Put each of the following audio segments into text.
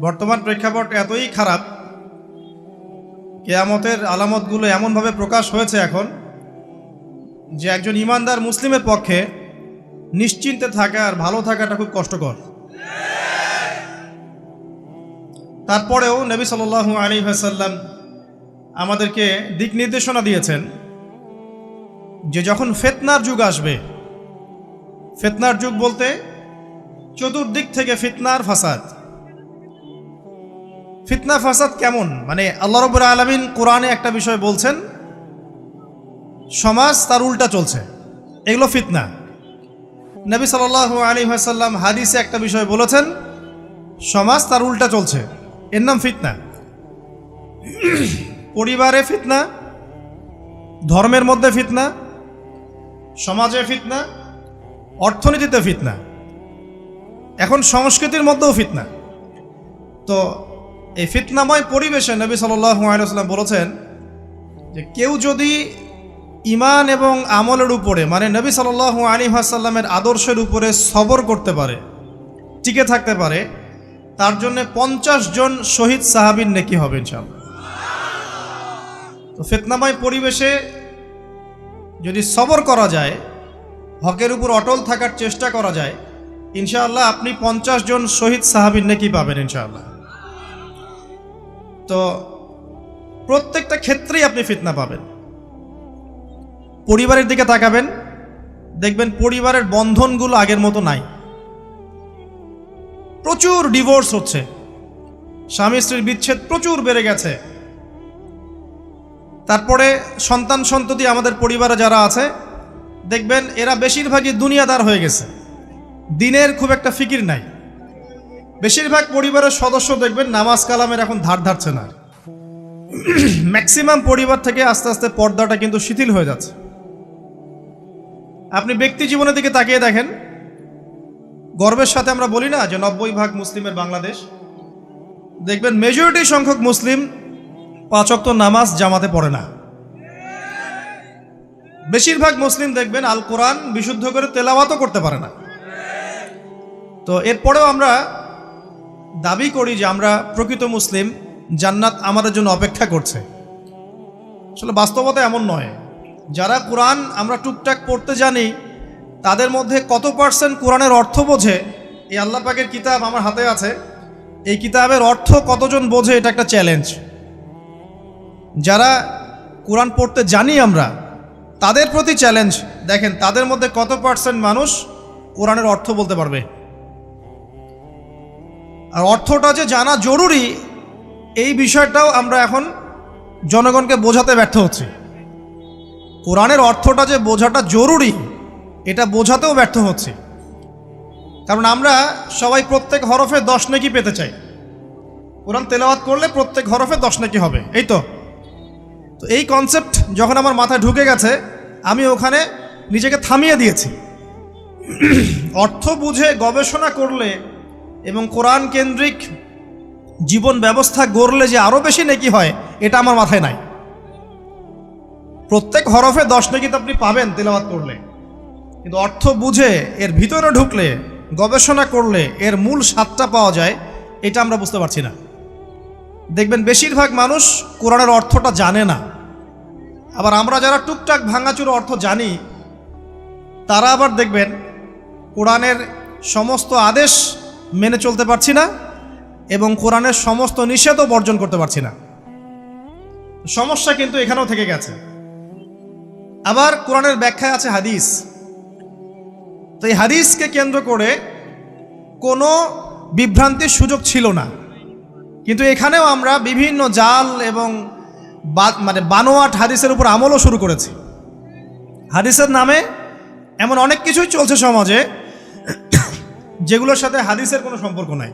বর্তমান প্রেক্ষাপট এতই খারাপ, কিয়ামতের আলামতগুলো এমনভাবে প্রকাশ হয়েছে এখন যে একজন ইমানদার মুসলিমের পক্ষে নিশ্চিন্তে থাকা আর ভালো থাকাটা খুব কষ্টকর। তারপরেও নবী সাল্লাল্লাহু আলাইহি ওয়াসাল্লাম আমাদেরকে দিক নির্দেশনা দিয়েছেন যে যখন ফিতনার যুগ আসবে, ফিতনার যুগ বলতে চতুর্দিক থেকে ফিতনার ফাসাদ। ফিতনা ফাসাদ কেমন, মানে আল্লাহ রাব্বুল আলামিন কোরআনে একটা বিষয় বলছেন, সমাজ তার উল্টা চলছে, এগুলো ফিতনা। নবী সাল্লাল্লাহু আলাইহি ওয়াসাল্লাম হাদিসে একটা বিষয় বলেছেন, সমাজ তার উল্টা চলছে, এর নাম ফিতনা। পরিবারে ফিতনা, ধর্মের মধ্যে ফিতনা, সমাজে ফিতনা, অর্থনীতিতে ফিতনা, এখন সংস্কৃতির মধ্যেও ফিতনা। তো এই ফিতনাময় পরিবেশে নবী সাল্লাল্লাহু আলাইহি ওয়াসাল্লাম বলেছেন যে কেউ যদি ঈমান এবং আমলের উপরে, মানে নবী সাল্লাল্লাহু আলাইহি ওয়াসাল্লামের আদর্শের উপরে সবর করতে পারে, টিকে থাকতে পারে, তার জন্য 50 জন শহীদ সাহাবীর নেকি হবে ইনশাআল্লাহ। তো ফিতনাময় পরিবেশে যদি সবর করা যায়, হকের উপর অটল থাকার চেষ্টা করা যায়, ইনশাআল্লাহ আপনি 50 জন শহীদ সাহাবীর নেকি পাবেন ইনশাআল্লাহ। তো প্রত্যেকটা ক্ষেত্রেই আপনি ফিতনা পাবেন। পরিবারের দিকে তাকাবেন, দেখবেন পরিবারের বন্ধনগুলো আগের মতো নাই, প্রচুর ডিভোর্স হচ্ছে, স্বামী স্ত্রীর বিচ্ছেদ প্রচুর বেড়ে গেছে। তারপরে সন্তান সন্ততি আমাদের পরিবারে যারা আছে, দেখবেন এরা বেশিরভাগই দুনিয়াদার হয়ে গেছে, দিনের খুব একটা ফিকির নাই। বেশিরভাগ পরিবারের সদস্য দেখবেন নামাজ কালামের এখন ধার ধারছে না। ম্যাক্সিমাম পরিবার থেকে আস্তে আস্তে পর্দাটা কিন্তু শিথিল হয়ে যাচ্ছে। আপনি ব্যক্তি জীবনের দিকে তাকিয়ে দেখেন, গর্বের সাথে আমরা বলি না যে 90% মুসলিমের বাংলাদেশ, দেখবেন মেজরিটি সংখ্যক মুসলিম 5 ওয়াক্ত নামাজ জামাতে পড়ে না। বেশিরভাগ মুসলিম দেখবেন আল কোরআন বিশুদ্ধ করে তেলাওয়াতও করতে পারে না। তো এরপরেও আমরা দাবি করি যে আমরা প্রকৃত মুসলিম, জান্নাত আমাদের জন্য অপেক্ষা করছে। আসলে বাস্তবতা এমন নয়। যারা কোরআন আমরা টুকটাক পড়তে জানি, তাদের মধ্যে কত পার্সেন্ট কোরআনের অর্থ বোঝে? এই আল্লাহ পাকের কিতাব আমার হাতে আছে, এই কিতাবের অর্থ কতজন বোঝে, এটা একটা চ্যালেঞ্জ। যারা কোরআন পড়তে জানি আমরা, তাদের প্রতি চ্যালেঞ্জ, দেখেন তাদের মধ্যে কত পার্সেন্ট মানুষ কোরআনের অর্থ বলতে পারবে। আর অর্থটা যে জানা জরুরি, এই বিষয়টাও আমরা এখন জনগণকে বোঝাতে ব্যর্থ হচ্ছি। কোরআনের অর্থটা যে বোঝাটা জরুরি, এটা বোঝাতেও ব্যর্থ হচ্ছি। কারণ আমরা সবাই প্রত্যেক হরফে 10 নেকি পেতে চাই। কোরআন তেলাওয়াত করলে প্রত্যেক হরফে 10 নেকি হবে, এই তো। তো এই কনসেপ্ট যখন আমার মাথায় ঢুকে গেছে, আমি ওখানে নিজেকে থামিয়ে দিয়েছি। অর্থ বুঝে গবেষণা করলে এবং কোরআন কেন্দ্রিক জীবন ব্যবস্থা গড়লে যে আরও বেশি নেকি হয়, এটা আমার মাথায় নাই। প্রত্যেক হরফে 10 নেকি তো আপনি পাবেন তেলাওয়াত করলে, কিন্তু অর্থ বুঝে এর ভিতরে ঢুকলে, গবেষণা করলে এর মূল স্বাদটা পাওয়া যায়, এটা আমরা বুঝতে পারছি না। দেখবেন বেশিরভাগ মানুষ কোরআনের অর্থটা জানে না। আবার আমরা যারা টুকটাক ভাঙাচুরো অর্থ জানি, তারা আবার দেখবেন কোরআনের সমস্ত আদেশ মেনে চলতে পারছি না এবং কোরআনের সমস্ত নিষেধও বর্জন করতে পারছি না। সমস্যা কিন্তু এখানেও থেকে গেছে। আবার কোরআনের ব্যাখ্যায় আছে হাদিস। তো এই হাদিসকে কেন্দ্র করে কোনো বিভ্রান্তির সুযোগ ছিল না, কিন্তু এখানেও আমরা বিভিন্ন জাল এবং বানোয়াট হাদিসের উপর আমলও শুরু করেছি। হাদিসের নামে এমন অনেক কিছুই চলছে সমাজে, যেগুলোর সাথে হাদিসের কোনো সম্পর্ক নাই।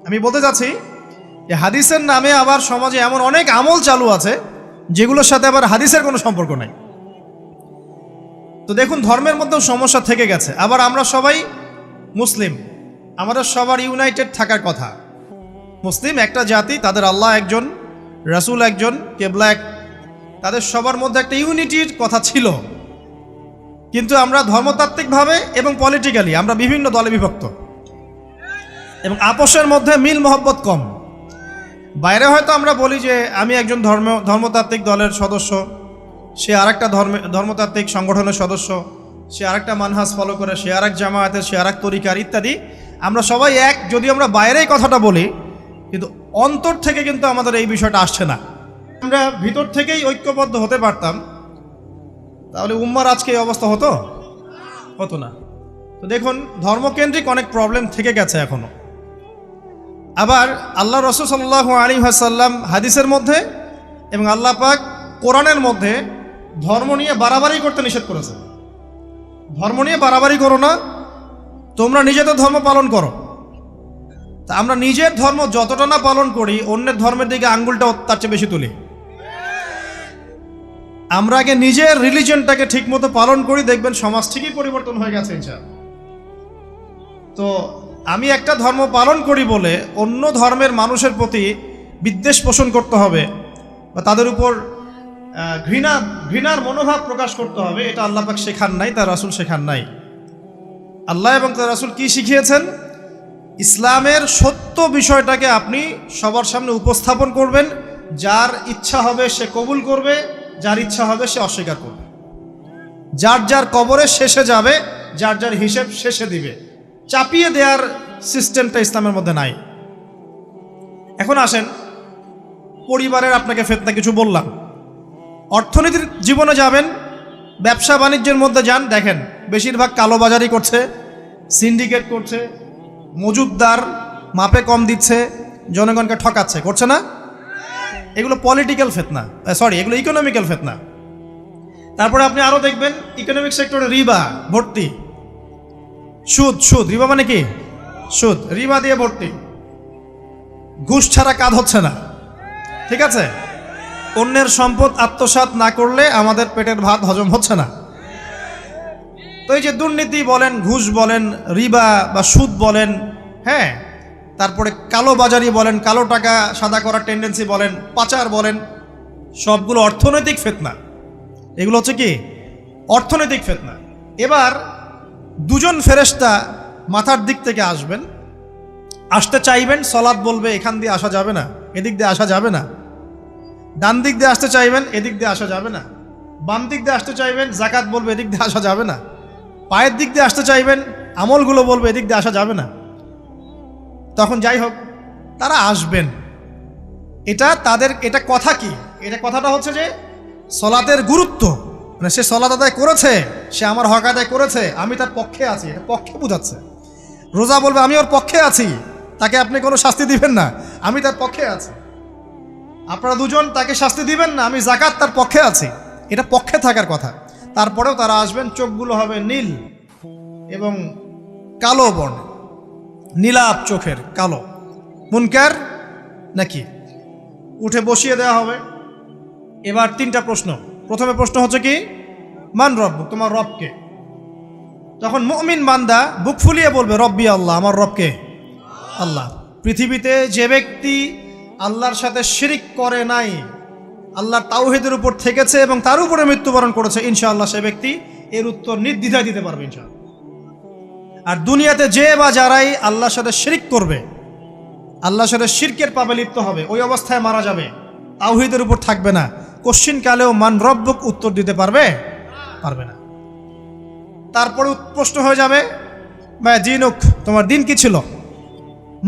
আমি বলতে চাচ্ছি যে হাদিসের নামে আবার সমাজে এমন অনেক আমল চালু আছে, যেগুলোর সাথে আবার হাদিসের কোনো সম্পর্ক নাই। তো দেখুন, ধর্মের মধ্যেও সমস্যা থেকে গেছে। আবার আমরা সবাই মুসলিম, আমাদের সবার ইউনাইটেড থাকার কথা। মুসলিম একটা জাতি, তাদের আল্লাহ একজন, রাসূল একজন, কেবলা এক, তাদের সবার মধ্যে একটা ইউনিটির কথা ছিল। কিন্তু আমরা ধর্মতাত্ত্বিকভাবে এবং পলিটিক্যালি আমরা বিভিন্ন দলে বিভক্ত। এবং আপোষের মধ্যে মিল মহব্বত কম। বাইরে হয়তো আমরা বলি যে আমি একজন ধর্মতাত্ত্বিক দলের সদস্য, সে আরেকটা ধর্মতাত্ত্বিক সংগঠনের সদস্য, সে আরেকটা মানহাজ ফলো করে, সে আরেক জামায়াতের, সে আরেক তরিকার ইত্যাদি। আমরা সবাই এক, যদি আমরা বাইরেই কথাটা বলি, কিন্তু অন্তর থেকে কিন্তু আমাদের এই বিষয়টা আসছে না। আমরা ভিতর থেকেই ঐক্যবদ্ধ হতে পারতাম, তাহলে উম্মার আজকে এই অবস্থা হতো না। তো দেখুন, ধর্মকেন্দ্রিক অনেক প্রবলেম থেকে গেছে এখনো। আবার আল্লাহ রাসূল সাল্লাল্লাহু আলাইহি ওয়াসাল্লাম হাদিসের মধ্যে এবং আল্লাহ পাক কোরআনের মধ্যে ধর্ম নিয়ে বাড়াবাড়ি করতে নিষেধ করেছে। ধর্ম নিয়ে বাড়াবাড়ি করো না, তোমরা নিজেদের ধর্ম পালন করো। তা আমরা নিজের ধর্ম যতটা না পালন করি, অন্যের ধর্মের দিকে আঙ্গুলটা তার চেয়ে বেশি তুলি। আমরা আগে নিজের রিলিজনটাকে ঠিকমতো পালন করি, দেখবেন সমাজ ঠিকই পরিবর্তন হয়ে গেছে ইনশাআল্লাহ। তো আমি একটা ধর্ম পালন করি বলে অন্য ধর্মের মানুষের প্রতি বিদ্বেষ পোষণ করতে হবে বা তাদের উপর ঘৃণার মনোভাব প্রকাশ করতে হবে, এটা আল্লাহ পাক শেখান নাই, তার রাসূল শেখান নাই। আল্লাহ এবং তার রাসূল কি শিখিয়েছেন? ইসলামের সত্য বিষয়টাকে আপনি সবার সামনে উপস্থাপন করবেন, যার ইচ্ছা হবে সে কবুল করবে, যার ইচ্ছা হবে সে অস্বীকার করবে। যার যার কবরে শেষে যাবে, যার যার হিসেব শেষে দিবে। চাপিয়ে দেওয়ার সিস্টেমটা ইসলামের মধ্যে নাই। এখন আসেন, পরিবারের আপনাকে ফিতনা কিছু বললাম, অর্থনীতির জীবনে যাবেন, ব্যবসা বাণিজ্যের মধ্যে যান, দেখেন বেশিরভাগ কালোবাজারি করছে, সিন্ডিকেট করছে, মজুদদার মাপে কম দিচ্ছে, জনগণকে ঠকাচ্ছে, করছে না? এগুলো পলিটিক্যাল ফিতনা, এগুলো ইকোনমিক্যাল ফিতনা। তারপরে আপনি আরও দেখবেন ইকোনমিক সেক্টরে রিবা ভর্তি, সুদ। রিবা মানে কি? সুদ, রিবা দিয়ে ভর্তি। ঘুষ ছাড়া কাজ হচ্ছে না, ঠিক আছে? অন্যের সম্পদ আত্মসাৎ না করলে আমাদের পেটের ভাত হজম হচ্ছে না। তো এই যে দুর্নীতি বলেন, ঘুষ বলেন, রিবা বা সুদ বলেন, হ্যাঁ, তারপরে কালো বাজারি বলেন, কালো টাকা সাদা করার টেন্ডেন্সি বলেন, পাচার বলেন, সবগুলো অর্থনৈতিক ফিতনা। এগুলো হচ্ছে কি? অর্থনৈতিক ফিতনা। এবার দুজন ফেরেশতা মাথার দিক থেকে আসতে চাইবেন, সলাৎ বলবে এখান দিয়ে আসা যাবে না, এদিক দিয়ে আসা যাবে না। ডান দিক দিয়ে আসতে চাইবেন, এদিক দিয়ে আসা যাবে না। বাম দিক দিয়ে আসতে চাইবেন, যাকাত বলবে এদিক দিয়ে আসা যাবে না। পায়ের দিক দিয়ে আসতে চাইবেন, আমলগুলো বলবে এদিক দিয়ে আসা যাবে না। তখন যাই হোক, তারা আসবেন। এটা কথা কি? এটা কথাটা হচ্ছে যে সলাতের গুরুত্ব, মানে সে সলাত আদায় করেছে, সে আমার হক আদায় করেছে, আমি তার পক্ষে আছি, এটা পক্ষে বোঝাচ্ছে। রোজা বলবে আমি ওর পক্ষে আছি, তাকে আপনি কোনো শাস্তি দিবেন না, আমি তার পক্ষে আছি। আপনারা দুজন তাকে শাস্তি দিবেন না, আমি যাকাত তার পক্ষে আছি, এটা পক্ষে থাকার কথা। তারপরেও তারা আসবেন, চোখগুলো হবে নীল এবং কালো বর্ণ, নীলাপ চোখের কালো। মুনকার নাকি? উঠে বসিয়ে দেওয়া হবে। এবার তিনটা প্রশ্ন। প্রথমে প্রশ্ন হচ্ছে কি? মান রব্বুক, তোমার রবকে? তখন মুমিন বান্দা বুক ফুলিয়ে বলবে রব্বি আল্লাহ, আমার রবকে আল্লাহ। পৃথিবীতে যে ব্যক্তি আল্লাহর সাথে শিরিক করে নাই, আল্লাহর তাওহীদের উপর থেকেছে এবং তার উপরে মৃত্যুবরণ করেছে, ইনশাআল্লাহ সে ব্যক্তি এর উত্তর নির্দ্বিধায় দিতে পারবে ইনশাআল্লাহ। আর দুনিয়াতে যে বা যারাই আল্লাহর সাথে শিরিক করবে, আল্লাহর সাথে শিরকের পাবে লিপ্ত হবে, ওই অবস্থায় মারা যাবে, তাওহীদের উপর থাকবে না, কোশ্চিনকালেও মান রব্বুক উত্তর দিতে পারবে না। তারপরে প্রশ্ন হয়ে যাবে মা দিনুক, তোমার দিন কি ছিল?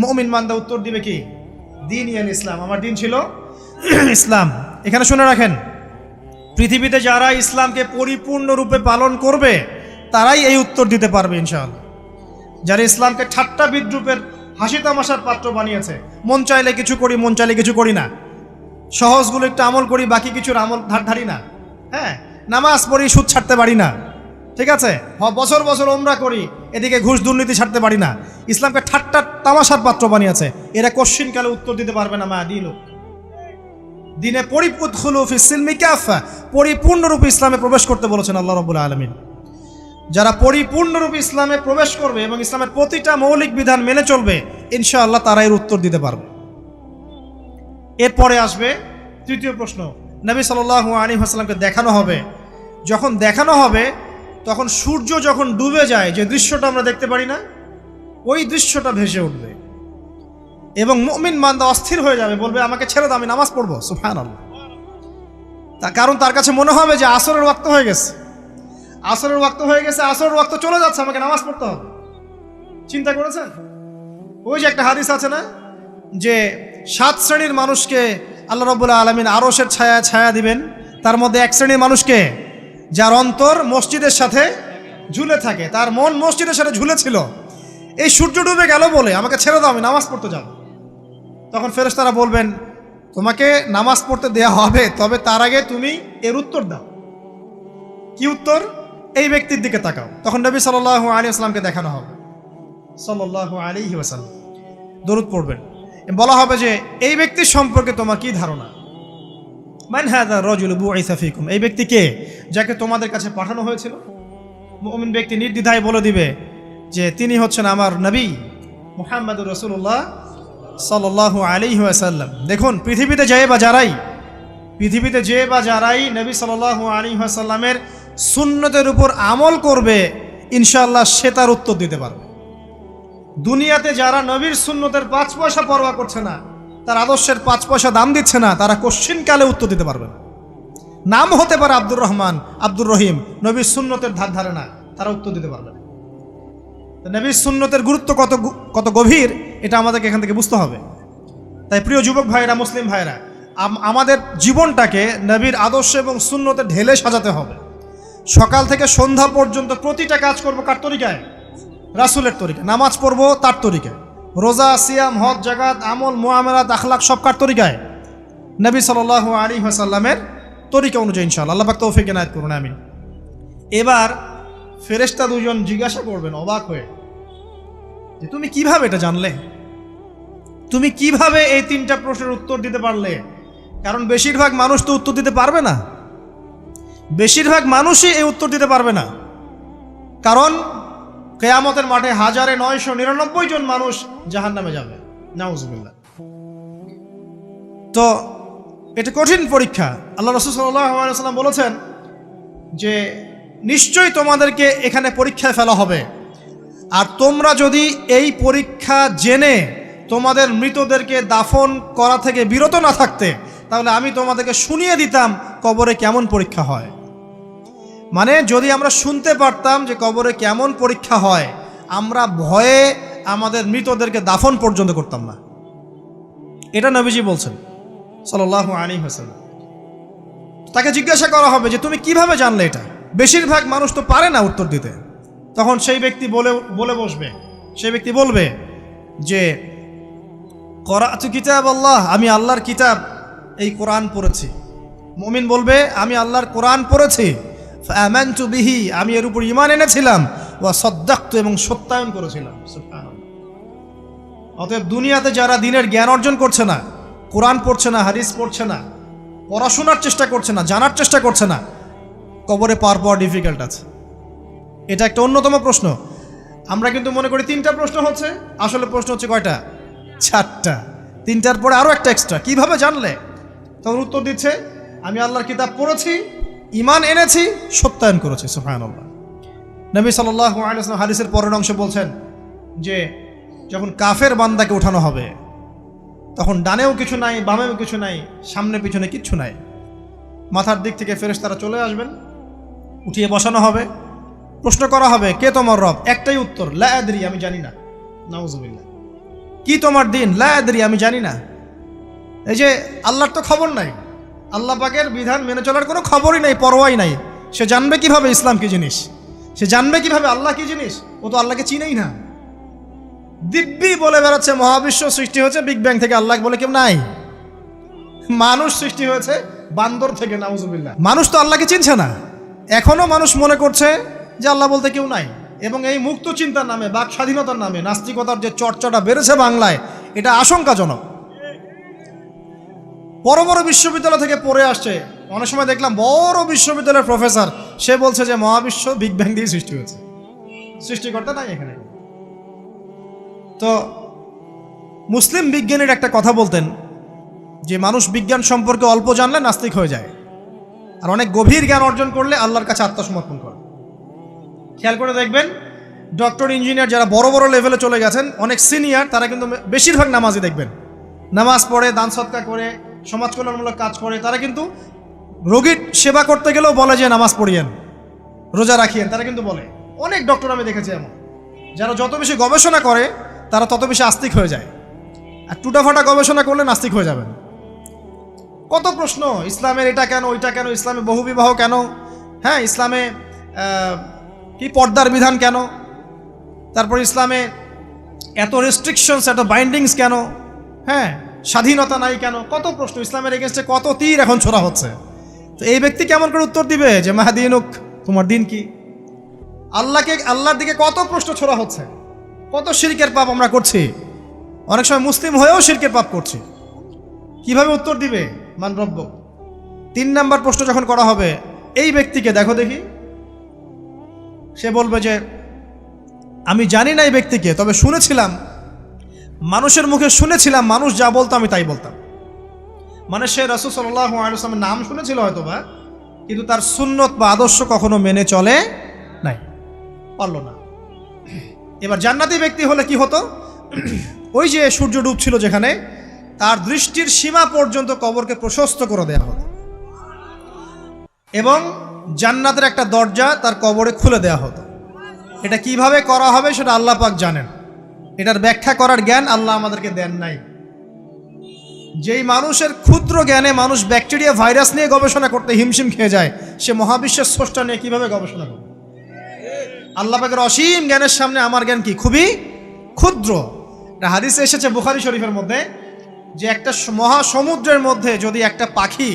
মুমিন বান্দা উত্তর দিবে কি? দিন ইয়াল ইসলাম, আমার দিন ছিল ইসলাম। এখানে শুনে রাখেন, পৃথিবীতে যারা ইসলামকে পরিপূর্ণরূপে পালন করবে তারাই এই উত্তর দিতে পারবে ইনশাআল্লাহ। যারা ইসলামকে ঠাট্টা বিদ্রুপের হাসি তামাশার পাত্র বানিয়েছে, মন চাইলে কিছু করি, মন চাইলে কিছু করি না, সহজগুলো একটু আমল করি, বাকি কিছুর আমল ধারি না, হ্যাঁ, নামাজ পড়ি, সুদ ছাড়তে পারি না, ঠিক আছে, বছর বছর ওমরা করি, এদিকে ঘুষ দুর্নীতি ছাড়তে পারি না, ইসলামকে ঠাট্টা তামাশার পাত্র বানিয়েছে, এরা কোশ্চিনকালে উত্তর দিতে পারবে না। মা দিনুক, দিনে পরিপুৎখুলু ফিস-সিলমি কাফা, পরিপূর্ণরূপে ইসলামে প্রবেশ করতে বলেছেন আল্লাহ রাব্বুল আলামিন। যারা পরিপূর্ণরূপে ইসলামে প্রবেশ করবে এবং ইসলামের প্রতিটা মৌলিক বিধান মেনে চলবে, ইনশাআল্লাহ তারা এর উত্তর দিতে পারবে। এরপরে আসবে তৃতীয় প্রশ্ন। নবী সাল্লাল্লাহু আলাইহি ওয়াসাল্লামকে দেখানো হবে। যখন দেখানো হবে তখন সূর্য যখন ডুবে যায়, যে দৃশ্যটা আমরা দেখতে পারি না, ওই দৃশ্যটা ভেসে উঠবে। এবং মুমিন বান্দা অস্থির হয়ে যাবে, বলবে আমাকে ছেড়ে দাও, আমি নামাজ পড়বো। সুবহানাল্লাহ। কারণ তার কাছে মনে হবে যে আসরের ওয়াক্ত হয়ে গেছে, আসরের ওয়াক্ত হয়ে গেছে, আসরের ওয়াক্ত চলে যাচ্ছে, আমাকে নামাজ পড়তে হবে। চিন্তা করেছেন? ওই যে একটা হাদিস আছে না, যে 7 শ্রেণীর মানুষকে আল্লাহ রাব্বুল আলামিন আরশের ছায়া দিবেন, তার মধ্যে এক শ্রেণীর মানুষকে যার অন্তর মসজিদের সাথে ঝুলে থাকে, তার মন মসজিদের সাথে ঝুলেছিল, এই সূর্য ডুবে গেল বলে আমাকে ছেড়ে দাও, আমি নামাজ পড়তে যাব। তখন ফেরেশতারা বলবেন তোমাকে নামাজ পড়তে দেয়া হবে, তবে তার আগে তুমি এর উত্তর দাও। কি উত্তর? এই ব্যক্তির দিকে তাকাও। তখন নবী সাল্লাল্লাহু আলাইহি ওয়াসাল্লামকে দেখানো হবে, সাল্লাল্লাহু আলাইহি ওয়াসাল্লাম দরুদ পড়বেন, বলা হবে যে এই ব্যক্তির সম্পর্কে তোমার কি ধারণা? মান হাযা রাজুলু বুইসা ফীকুম, এই ব্যক্তি কে যাকে তোমাদের কাছে পাঠানো হয়েছিল? মুমিন ব্যক্তি নির্দ্বিধায় বলে দিবে যে তিনি হচ্ছেন আমার নবী মুহাম্মদুর রাসূলুল্লাহ সাল্লাল্লাহু আলাইহি ওয়াসাল্লাম। দেখুন, পৃথিবীতে যে বা যারাই নবী সাল্লাল্লাহু আলাইহি ওয়াসাল্লামের সুন্নতের উপর আমল করবে, ইনশাআল্লাহ সে তার উত্তর দিতে পারবে। দুনিয়াতে যারা নবীর সুন্নতের 5 পয়সা পরোয়া করছে না, তার আদর্শের 5 পয়সা দাম দিচ্ছে না, তারা কোশ্চিনকালে উত্তর দিতে পারবে না। নাম হতে পারে আব্দুর রহমান, আব্দুর রহিম, নবীর সুন্নতের ধারে না, তারা উত্তর দিতে পারবে না। নবীর সুন্নতের গুরুত্ব কত গভীর, এটা আমাদেরকে এখান থেকে বুঝতে হবে। তাই প্রিয় যুবক ভাইরা, মুসলিম ভাইরা, আমাদের জীবনটাকে নবীর আদর্শ এবং সুন্নতে ঢেলে সাজাতে হবে। সকাল থেকে সন্ধ্যা পর্যন্ত প্রতিটা কাজ করব কার তরিকায়? রাসূলের তরিকায়। নামাজ পড়ব তার তরিকায়, রোজা, সিয়াম, হজ, জাকাত, আমল, মুআমালাত, আখলাক সব কার তরিকায়? নবী সাল্লাল্লাহু আলাইহি ওয়াসাল্লামের তরিকা অনুযায়ী ইনশাআল্লাহ। আল্লাহ পাক তৌফিক এনায়েত করুন, আমিন। এবার ফেরেশতা দুজন জিজ্ঞাসা করবেন অবাক হয়ে যে তুমি কিভাবে এটা জানলে? তুমি কিভাবে এই 3টা প্রশ্নের উত্তর দিতে পারলে? কারণ বেশিরভাগ মানুষ তো উত্তর দিতে পারবে না, বেশিরভাগ মানুষই এই উত্তর দিতে পারবে না। কারণ কিয়ামতের মাঠে 1999 জন মানুষ জাহান্নামে যাবে, নাউজুবিল্লাহ। তো এটা কঠিন পরীক্ষা। আল্লাহ রাসূল সাল্লাল্লাহু আলাইহি ওয়াসাল্লাম বলেছেন যে নিশ্চয়ই তোমাদেরকে এখানে পরীক্ষায় ফেলা হবে, আর তোমরা যদি এই পরীক্ষা জেনে তোমাদের মৃতদেরকে দাফন করা থেকে বিরত না থাকতে, তাহলে আমি তোমাদেরকে শুনিয়ে দিতাম কবরে কেমন পরীক্ষা হয়। মানে যদি আমরা শুনতে পারতাম যে কবরে কেমন পরীক্ষা হয়, আমরা ভয়ে আমাদের মৃতদেরকে দাফন পর্যন্ত করতাম না। এটা নবীজি বলছেন সাল্লাল্লাহু আলাইহি ওয়াসাল্লাম। তাকে জিজ্ঞাসা করা হবে যে তুমি কিভাবে জানলে এটা? বেশিরভাগ মানুষ তো পারে না উত্তর দিতে। তখন সেই ব্যক্তি বলে বসবে, সেই ব্যক্তি বলবে যে করাতু কিতাব আল্লাহ, আমি আল্লাহর কিতাব এই কোরআন পড়েছি। মুমিন বলবে আমি আল্লাহর কোরআন পড়েছি, ফাআমানতু বিহি, আমি এর উপর ঈমান এনেছিলাম, ওয়া সাদ্দাকতু, এবং সত্যায়ন করেছিলাম। সুবহানাল্লাহ। অতএব দুনিয়াতে যারা দ্বীনের জ্ঞান অর্জন করছে না, কোরআন পড়ছে না, হাদিস পড়ছে না, পড়াশোনার চেষ্টা করছে না, জানার চেষ্টা করছে না, কবরে পাওয়া ডিফিকাল্ট আছে। এটা একটা অন্যতম প্রশ্ন। আমরা কিন্তু মনে করি 3টা প্রশ্ন হচ্ছে, আসলে প্রশ্ন হচ্ছে কয়টা? 4টা। 3টার পরে আরও একটা এক্সট্রা। কিভাবে জানলে? তখন উত্তর দিচ্ছে আমি আল্লাহর কিতাব পড়েছি, ঈমান এনেছি, সত্যায়ন করেছি। সুবহানাল্লাহ। নবী সাল্লাল্লাহু আলাইহি ওয়াসাল্লাম হাদিসের পরের অংশে বলছেন যে যখন কাফের বান্দাকে উঠানো হবে, তখন ডানেও কিছু নাই, বামেও কিছু নাই, সামনে পিছনে কিচ্ছু নাই। মাথার দিক থেকে ফেরেশতারা চলে আসবেন, উঠিয়ে বসানো হবে, প্রশ্ন করা হবে কে তোমার রব? একটাই উত্তর, লা আদরি, আমি জানি না। নাউজুবিল্লাহ। কি তোমার দিন? লা আদরি, আমি জানি না। এই যে আল্লাহর তো খবর নাই, আল্লাহ পাকের বিধান মেনে চলার কোনো খবরই নাই, পরোয়াই নাই। সে জানবে কিভাবে ইসলাম কি জিনিস? সে জানবে কিভাবে আল্লাহ কি জিনিস? ও তো আল্লাহকে চিনেই না। দিব্যি বলে বেড়াচ্ছে মহাবিশ্ব সৃষ্টি হয়েছে বিগ ব্যাং থেকে, আল্লাহ বলে কেউ নাই। মানুষ সৃষ্টি হয়েছে বান্দর থেকে, নাউজুবিল্লাহ। মানুষ তো আল্লাহকে চিনছে না। এখনো মানুষ মনে করছে যে আল্লাহ বলতে কেউ নাই। এবং এই মুক্ত চিন্তার নামে, বাক স্বাধীনতার নামে নাস্তিকতার যে চর্চাটা বেড়েছে বাংলায়, এটা আশঙ্কাজনক। বড় বড় বিশ্ববিদ্যালয় থেকে পড়ে আসছে, অনেক সময় দেখলাম বড় বিশ্ববিদ্যালয়ের প্রফেসর, সে বলছে যে মহাবিশ্ব বিগ ব্যাং দিয়ে সৃষ্টি হয়েছে, সৃষ্টিকর্তা নাই এখানে। তো মুসলিম বিজ্ঞানীর একটা কথা বলতেন যে মানুষ বিজ্ঞান সম্পর্কে অল্প জানলে নাস্তিক হয়ে যায়, আর অনেক গভীর জ্ঞান অর্জন করলে আল্লাহর কাছে আত্মসমর্পণ করে। খেয়াল করে দেখবেন ডক্টর, ইঞ্জিনিয়ার যারা বড় বড় লেভেলে চলে গেছেন, অনেক সিনিয়র, তারা কিন্তু বেশিরভাগ নামাজি দেখবেন, নামাজ পড়ে, দান সৎকার করে, সমাজ কল্যাণমূলক কাজ করে। তারা কিন্তু রোগীর সেবা করতে গেলেও বলে যে নামাজ পড়িয়েন, রোজা রাখিয়েন, তারা কিন্তু বলে। অনেক ডক্টর আমি দেখেছি এমন, যারা যত বেশি গবেষণা করে তারা তত বেশি আস্তিক হয়ে যায়। আর টুটাফাটা গবেষণা করলে নাস্তিক হয়ে যাবেন। কত প্রশ্ন, ইসলামের এটা কেন, ওইটা কেন, ইসলামে বহুবিবাহ কেন, হ্যাঁ, ইসলামে কি পর্দার বিধান কেন, তারপর ইসলামে এত রেস্ট্রিকশনস, এত বাইন্ডিংস কেন, হ্যাঁ, স্বাধীনতা নাই কেন, কত প্রশ্ন। ইসলামের এগেনস্টে কত তীর এখন ছোড়া হচ্ছে। তো এই ব্যক্তি কেমন করে উত্তর দিবে যে মাহাদিনুক, তোমার দিন কি? আল্লাহর দিকে কত প্রশ্ন ছোড়া হচ্ছে, কত শিরকের পাপ আমরা করছি, অনেক সময় মুসলিম হয়েও শিরকের পাপ করছি। কিভাবে উত্তর দিবে মান রব্ব? 3 নাম্বার প্রশ্ন যখন করা হবে, এই ব্যক্তিকে দেখো দেখি, সে বলবে যে আমি জানি না এই ব্যক্তিকে, তবে শুনেছিলাম, মানুষের মুখে শুনেছিলাম, মানুষ যা বলতো আমি তাই বলতাম। মানে সে রাসূল সাল্লাল্লাহু আলাইহি ওয়াসাল্লামের নাম শুনেছিল হয়তোবা, কিন্তু তার সুন্নত বা আদর্শ কখনো মেনে চলে নাই, পারল না। এবার জান্নাতি ব্যক্তি হলে কি হতো? ওই যে সূর্য ডুবছিল যেখানে, তার দৃষ্টির সীমা পর্যন্ত কবরকে প্রশস্ত করে দেওয়া হতো, এবং জান্নাতের একটা দরজা তার কবরে খুলে দেওয়া হতো। এটা কিভাবে করা হবে সেটা আল্লাহ পাক জানেন, এটার ব্যাখ্যা করার জ্ঞান আল্লাহ আমাদেরকে দেন নাই। যেই মানুষের ক্ষুদ্র জ্ঞানে মানুষ ব্যাকটেরিয়া ভাইরাস নিয়ে গবেষণা করতে হিমশিম খেয়ে যায়, সে মহাবিশ্বের স্রষ্টা নিয়ে কিভাবে গবেষণা করবে? আল্লাহ পাকের অসীম জ্ঞানের সামনে আমার জ্ঞান কি? খুবই ক্ষুদ্র। একটা হাদিসে এসেছে বুখারী শরীফের মধ্যে, যে একটা মহাসমুদ্রের মধ্যে যদি একটা পাখি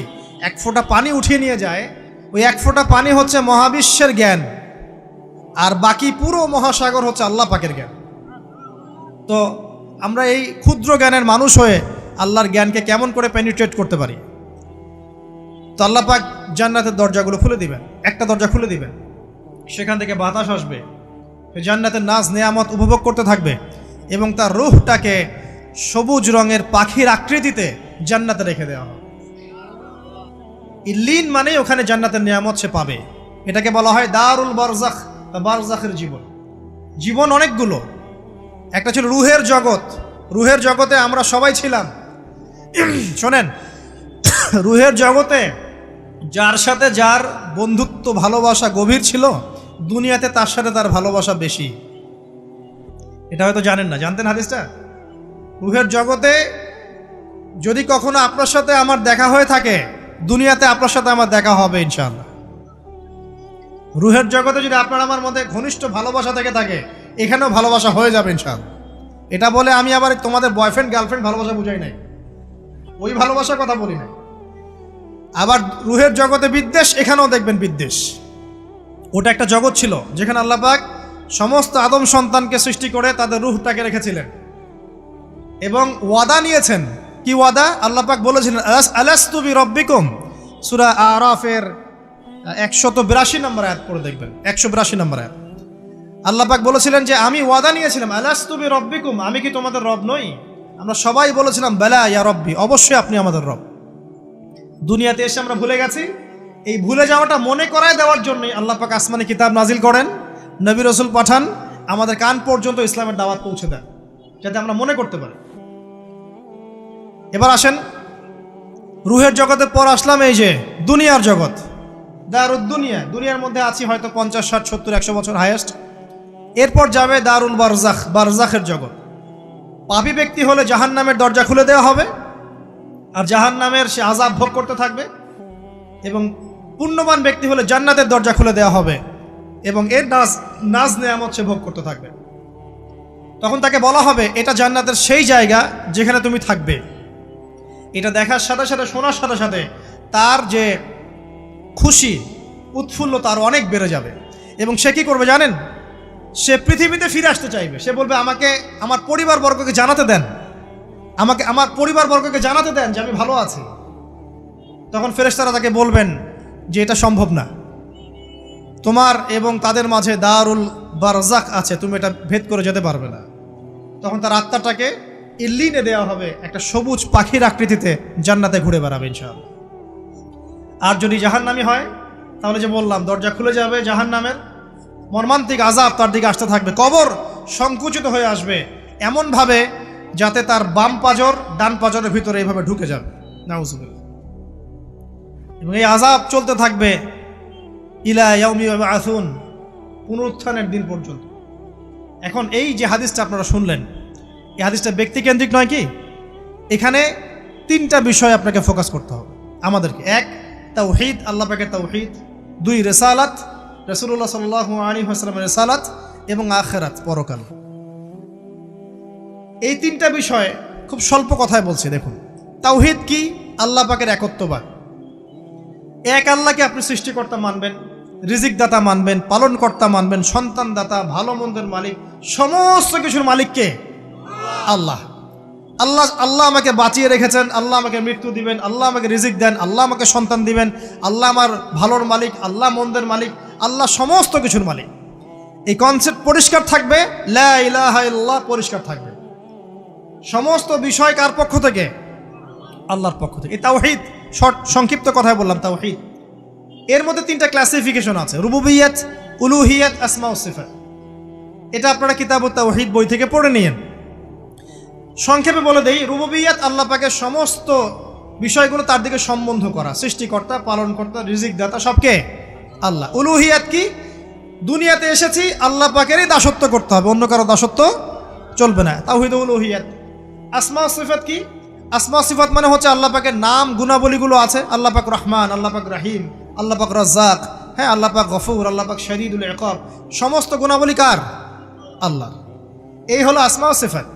1 ফোঁটা পানি উঠিয়ে নিয়ে যায়, ওই 1 ফোঁটা পানি হচ্ছে মহাবিশ্বের জ্ঞান, আর বাকি পুরো মহাসাগর হচ্ছে আল্লাহ পাকের জ্ঞান। তো আমরা এই ক্ষুদ্র জ্ঞানের মানুষ হয়ে আল্লাহর জ্ঞানকে কেমন করে পেনিট্রেট করতে পারি? তো আল্লাহ পাক জান্নাতের দরজাগুলো খুলে দিবেন, একটা দরজা খুলে দিবেন, সেখান থেকে বাতাস আসবে, জান্নাতের নাজ নেয়ামত উপভোগ করতে থাকবে, এবং তার রূহটাকে সবুজ রঙের পাখির আকৃতিতে জান্নাতে রেখে দেওয়া হবে। ইল্লিন মানে ওখানে জান্নাতের নিয়ামত সে পাবে। এটাকে বলা হয় দারুল বারজাখ বা বারজাখের জীবন। জীবন অনেকগুলো, একটা ছিল রুহের জগৎ। রুহের জগতে আমরা সবাই ছিলাম। শোনেন, রুহের জগতে যার সাথে যার বন্ধুত্ব ভালোবাসা গভীর ছিল, দুনিয়াতে তার সাথে তার ভালোবাসা বেশি। এটা হয়তো জানেন না, জানতেন হাদিসটা? রুহের জগতে যদি কখনো আপনার সাথে আমার দেখা হয়ে থাকে, দুনিয়াতে আপনার সাথে আমার দেখা হবে ইনশাআল্লাহ। রুহের জগতে যদি আপনার আমার মধ্যে ঘনিষ্ঠ ভালোবাসা থেকে থাকে, এখানেও ভালোবাসা হয়ে যাবে ইনশাআল্লাহ। এটা বলে আমি আবার তোমাদের বয়ফ্রেন্ড গার্লফ্রেন্ড ভালোবাসা বুঝাই নাই, ওই ভালোবাসার কথা বলি নাই। আবার রুহের জগতে বিদ্বেষ, এখানেও দেখবেন বিদ্বেষ। ওটা একটা জগৎ ছিল যেখানে আল্লাহ পাক সমস্ত আদম সন্তানকে সৃষ্টি করে তাদের রুহটাকে রেখেছিলেন এবং ওয়াদা নিয়েছেন। কি ওয়াদা? আল্লাহ পাক বলেছিলেন আলাস্তু বিরব্বিকুম, সূরা আরাফের 182 নম্বর আয়াত পড়ে দেখবেন, 182 নম্বর আয়াত। আল্লাহ পাক বলেছিলেন যে আমি ওয়াদা নিয়েছিলাম, আলাস্তু বিরব্বিকুম, আমি কি তোমাদের রব নই? আমরা সবাই বলেছিলাম বেলা ইয়া রব্বি, অবশ্যই আপনি আমাদের রব। দুনিয়াতে এসে আমরা ভুলে গেছি। এই ভুলে যাওয়াটা মনে করায় দেওয়ার জন্যই আল্লাহ পাক আসমানে কিতাব নাজিল করেন, নবী রাসূল পাঠান, আমাদের কান পর্যন্ত ইসলামের দাওয়াত পৌঁছে দেন, যাতে আমরা মনে করতে পারি। এবার আসেন রুহের জগতের পর আসলাম এই যে দুনিয়ার জগৎ, দারুদ দুনিয়া। দুনিয়ার মধ্যে আছি হয়তো 50, 60, 70, 100 বছর হাইয়েস্ট। এরপর যাবে দারুল বারজাখ, বারজাখের জগৎ। পাপী ব্যক্তি হলে জাহান্নামের দরজা খুলে দেওয়া হবে, আর জাহান্নামের সে আযাব ভোগ করতে থাকবে, এবং পুণ্যবান ব্যক্তি হলে জান্নাতের দরজা খুলে দেওয়া হবে, এবং এর নাজ নেয়ামত সে ভোগ করতে থাকবে। তখন তাকে বলা হবে এটা জান্নাতের সেই জায়গা যেখানে তুমি থাকবে। এটা দেখার সাথে সাথে, শোনার সাথে সাথে তার যে খুশি উৎফুল্লতা আরও অনেক বেড়ে যাবে। এবং সে কি করবে জানেন? সে পৃথিবীতে ফিরে আসতে চাইবে। সে বলবে আমাকে আমার পরিবারবর্গকে জানাতে দেন, আমাকে আমার পরিবারবর্গকে জানাতে দেন যে আমি ভালো আছি। তখন ফেরেশতারা তাকে বলবেন যে এটা সম্ভব না, তোমার এবং তাদের মাঝে দারুল বারজাখ আছে, তুমি এটা ভেদ করে যেতে পারবে না। তখন তার আত্মাটাকে ইল্লিনে দেওয়া হবে, একটা সবুজ পাখির আকৃতিতে জান্নাতে ঘুরে বেড়াবে ইনশাআল্লাহ। আর যদি জাহান্নামী হয়, তাহলে যে বললাম দরজা খুলে যাবে জাহান্নামের, মর্মান্তিক আযাব তার দিকে আসতে থাকবে, কবর সংকুচিত হয়ে আসবে এমনভাবে যাতে তার বাম পাজর ডান পাজরের ভিতরে এইভাবে ঢুকে যাবে, নাউযুবিল্লাহ। এবং এই আযাব চলতে থাকবে ইলা ইয়াউমি ইউবআসুন, পুনরুত্থানের দিন পর্যন্ত। এখন এই যে হাদিসটা আপনারা শুনলেন, এই হাদিসটা ব্যক্তিকেন্দ্রিক নয় কি? এখানে তিনটা বিষয় আপনাকে ফোকাস করতে হবে আমাদেরকে। এক, তাওহীদ, আল্লাহ পাকের তাওহীদ। দুই, রিসালাত, রাসূলুল্লাহ সাল্লাল্লাহু আলাইহি ওয়াসাল্লামের রিসালাত। এবং আখিরাত, পরকাল। এই তিনটা বিষয় খুব স্বল্প কথায় বলছি। দেখুন, তাওহীদ কি? আল্লাহ পাকের একত্ববাদ। এক আল্লাহকে আপনি সৃষ্টিকর্তা মানবেন, রিজিক দাতা মানবেন, পালনকর্তা মানবেন, সন্তান দাতা, ভালো মন্দের মালিক, সমস্ত কিছুর মালিককে আল্লাহ। আল্লাহ আল্লাহ আমাকে বাঁচিয়ে রেখেছেন, আল্লাহ আমাকে মৃত্যু দিবেন, আল্লাহ আমাকে রিজিক দেন, আল্লাহ আমাকে সন্তান দিবেন, আল্লাহ আমার ভালোর মালিক, আল্লাহ মন্দের মালিক, আল্লাহ সমস্ত কিছুর মালিক। এই কনসেপ্ট পরিষ্কার থাকবে, লা ইলাহা ইল্লাল্লাহ পরিষ্কার থাকবে। সমস্ত বিষয় কার পক্ষ থেকে? আল্লাহর পক্ষ থেকে। এই তাওহীদ, সংক্ষিপ্ত কথায় বললাম তাওহীদ। এর মধ্যে তিনটা ক্লাসিফিকেশন আছে: রুবুবিয়্যাত, উলুহিয়্যাত, আসমা ও সিফাত। এটা আপনারা কিতাবুত তাওহীদ বই থেকে পড়ে নিয়েন। সংক্ষেপে বলে দেই, রুবুবিয়্যাত আল্লাহ পাকের সমস্ত বিষয়গুলো তার দিকে সম্বন্ধ করা, সৃষ্টিকর্তা, পালনকর্তা, রিজিক দাতা সবকে আল্লাহ। উলুহিয়্যাত কি? দুনিয়াতে এসেছি আল্লাহ পাকেরই দাসত্ব করতে হবে, অন্য কারো দাসত্ব চলবে না, তাওহীদ উলুহিয়্যাত। আসমা ও সিফাত কি? আসমা সিফাত মানে হচ্ছে আল্লাহ পাকের নাম গুণাবলীগুলো আছে। আল্লাহ পাক রহমান, আল্লাহ পাক রহিম, আল্লাহ পাক রাজ্জাক, হ্যাঁ, আল্লাহ পাক গফুর, আল্লাহ পাক শদীদুল ইকাব। সমস্ত গুণাবলী কার? আল্লাহ। এই হলো আসমা ও সিফাত।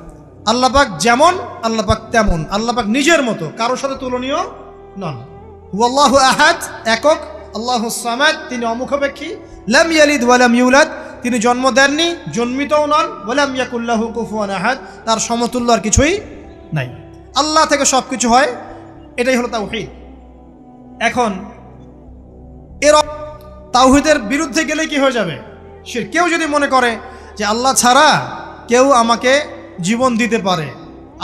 আল্লাহ পাক যেমন, আল্লাহ পাক তেমন, আল্লাহ পাক নিজের মতো, কারোর সাথে তুলনীয় নন। হুয়াল্লাহু আহাদ, একক। আল্লাহুস সামাদ, তিনি অমুখাপেক্ষী। লাম ইয়ালিদ ওয়া লাম ইউলাদ, তিনি জন্ম দেননি, জন্মিতও নন। ওয়া লাম ইয়াকুল লাহু কুফুয়ান আহাদ, তার সমতুল্য আর কিছুই নাই। আল্লাহ থেকে সব কিছু হয়, এটাই হলো তাওহীদ। এখন এর তাওহীদের বিরুদ্ধে গেলে কি হয়ে যাবে? শিরক। কেউ যদি মনে করে যে আল্লাহ ছাড়া কেউ আমাকে জীবন দিতে পারে,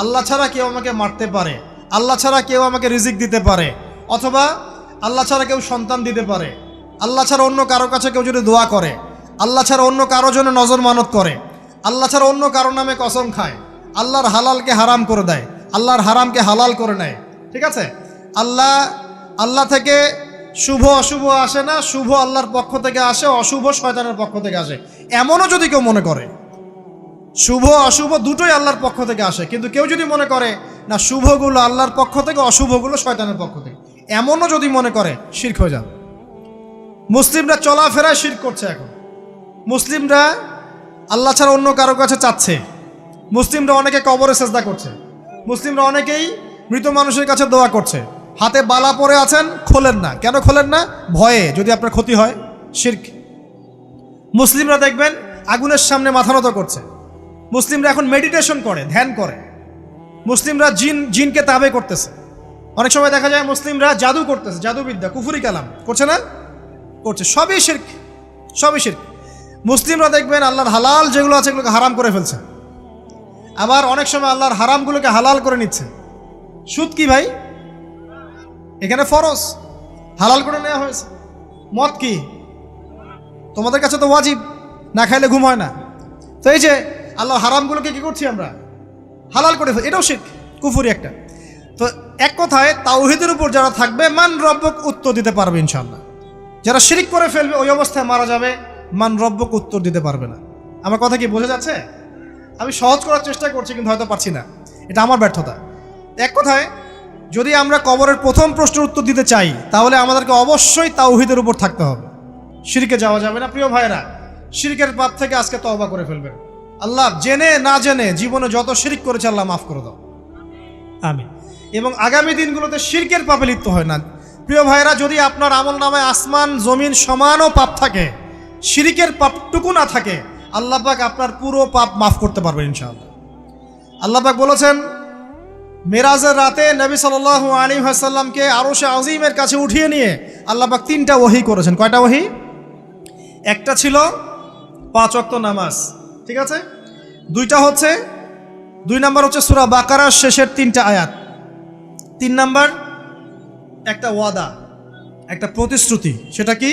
আল্লাহ ছাড়া কেউ আমাকে মারতে পারে, আল্লাহ ছাড়া কেউ আমাকে রিজিক দিতে পারে, অথবা আল্লাহ ছাড়া কেউ সন্তান দিতে পারে, আল্লাহ ছাড়া অন্য কারো কাছে কেউ যদি দোয়া করে, আল্লাহ ছাড়া অন্য কারো জন্য নজর মানত করে, আল্লাহ ছাড়া অন্য কারো নামে কসম খায়, আল্লাহর হালালকে হারাম করে দেয়, আল্লাহর হারামকে হালাল করে নেয়, ঠিক আছে? আল্লাহ থেকে শুভ অশুভ আসে না, শুভ আল্লাহর পক্ষ থেকে আসে, অশুভ শয়তানের পক্ষ থেকে আসে, এমনও যদি কেউ মনে করে, শুভ অশুভ দুটোই আল্লাহর পক্ষ থেকে আসে, কিন্তু কেউ যদি মনে করে না শুভগুলো আল্লাহর পক্ষ থেকে, অশুভগুলো শয়তানের পক্ষ থেকে, এমনও যদি মনে করে, শিরক হয়ে যাবে। মুসলিমরা চলাফেরায় শিরক করছে। এখন মুসলিমরা আল্লাহ ছাড়া অন্য কারো কাছে চাচ্ছে, মুসলিমরা অনেকে কবরে সেজদা করছে, মুসলিমরা অনেকেই মৃত মানুষের কাছে দোয়া করছে, হাতে বালা পরে আছেন, খোলেন না। কেন খোলেন না? ভয়ে যদি আপনার ক্ষতি হয়, শিরক। মুসলিমরা দেখবেন আগুনের সামনে মাথা নত করছে, মুসলিমরা এখন মেডিটেশন করে, ধ্যান করে, মুসলিমরা জিনকে তাবে করতেছে। অনেক সময় দেখা যায় মুসলিমরা জাদু করতেছে, জাদুবিদ্যা, কুফরি কালাম করছে না? করছে। সবই শিরক, সবই শিরক। মুসলিমরা দেখবেন আল্লাহর হালাল যেগুলো আছে এগুলোকে হারাম করে ফেলছে, আবার অনেক সময় আল্লাহর হারামগুলোকে হালাল করে নিচ্ছে। সুদ কি ভাই? এখানে ফরজ, হালাল করে নেওয়া হয়েছে। মদ কি? তোমাদের কাছে তো ওয়াজিব, না খাইলে ঘুম হয় না। তো এই যে আল্লাহর হারামগুলোকে কি করছি আমরা? হালাল করে ফেলছি, এটাও শিরক, কুফরি একটা। তো এক কথায় তাওহীদের উপর যারা থাকবে, মান রব্বক উত্তর দিতে পারবে ইনশাআল্লাহ। যারা শিরক করে ফেলবে ওই অবস্থায় মারা যাবে, মান রব্বক উত্তর দিতে পারবে না। আমার কথা কি বোঝা যাচ্ছে? আমি সহজ করার চেষ্টা করছি, কিন্তু হয়তো পারছি না, এটা আমার ব্যর্থতা। এক কথায় যদি আমরা কবরের প্রথম প্রশ্নের উত্তর দিতে চাই, তাহলে আমাদেরকে অবশ্যই তাওহীদের উপর থাকতে হবে, শিরকে যাওয়া যাবে না। প্রিয় ভাইরা, শিরকের পাপ থেকে আজকে তওবা করে ফেলবেন। আল্লাহ জেনে না জেনে জীবনে যত শিরক করেছে আল্লাহ মাফ করে দাও, আমিন। এবং আগামী দিনগুলোতে শিরকের পাপে লিপ্ত হয় না। প্রিয় ভাইরা, যদি আপনার আমল নামায় আসমান জমিন সমানও পাপ থাকে, শিরকের পাপটুকু না থাকে, আল্লাহ পাক আপনার পুরো পাপ মাফ করতে পারবেন ইনশাআল্লাহ। আল্লাহ পাক বলেছেন, মেরাজের রাতে নবী সাল্লাল্লাহু আলাইহি ওয়াসাল্লামকে আরশে আজিমের কাছে উঠিয়ে নিয়ে আল্লাহ পাক 3টা ওহী করেছেন। কয়টা ওহী? একটা ছিল 5 ওয়াক্ত নামাজ, ঠিক আছে? 2 নাম্বার হচ্ছে সূরা বাকারার শেষের 3টা আয়াত। 3 নাম্বার একটা ওয়াদা, একটা প্রতিশ্রুতি। সেটা কি?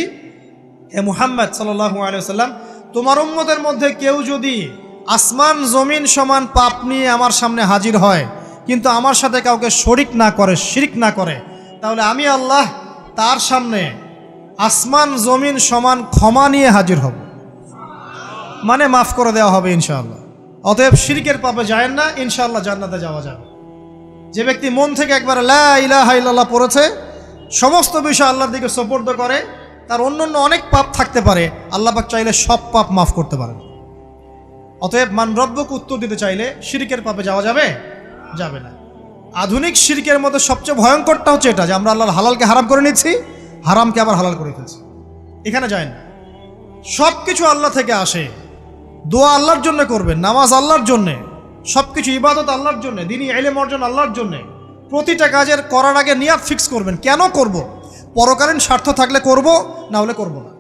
হে মুহাম্মদ সাল্লাল্লাহু আলাইহি ওয়াসাল্লাম, তোমার উম্মতের মধ্যে কেউ যদি আসমান জমিন সমান পাপ নিয়ে আমার সামনে হাজির হয় কিন্তু আমার সাথে কাউকে শরিক না করে, শিরক না করে, তাহলে আমি আল্লাহ তার সামনে আসমান জমিন সমান ক্ষমা নিয়ে হাজির হব, মানে মাফ করে দেওয়া হবে ইনশাআল্লাহ। অতএব শিরকের পাপে যায় না, ইনশাআল্লাহ জান্নাতে যাওয়া যাবে। যে ব্যক্তি মন থেকে একবার লা ইলাহা ইল্লাল্লাহ পড়েছে, সমস্ত বিষয় আল্লাহর দিকে সুপর্দ করে, তার অন্যান্য অনেক পাপ থাকতে পারে, আল্লাহ পাক চাইলে সব পাপ মাফ করতে পারেন। অতএব মান রব্বকে উত্তর দিতে চাইলে শিরকের পাপে যাওয়া যাবে যাবে না। আধুনিক শিরকের মধ্যে সবচেয়ে ভয়ঙ্করটা হচ্ছে এটা যে আমরা আল্লাহর হালালকে হারাম করে নিচ্ছি, হারামকে আবার হালাল করে ফেলছি। এখানে যায় না। সব কিছু আল্লাহ থেকে আসে, দোয়া আল্লাহর জন্য করবেন, নামাজ আল্লাহর জন্যে, সব কিছু ইবাদত আল্লাহর জন্যে, দ্বীনি ইলম অর্জন আল্লাহর জন্যে। প্রতিটা কাজের করার আগে নিয়াত ফিক্স করবেন, কেন করব, পরকালীন স্বার্থ থাকলে করব, না হলে করব না।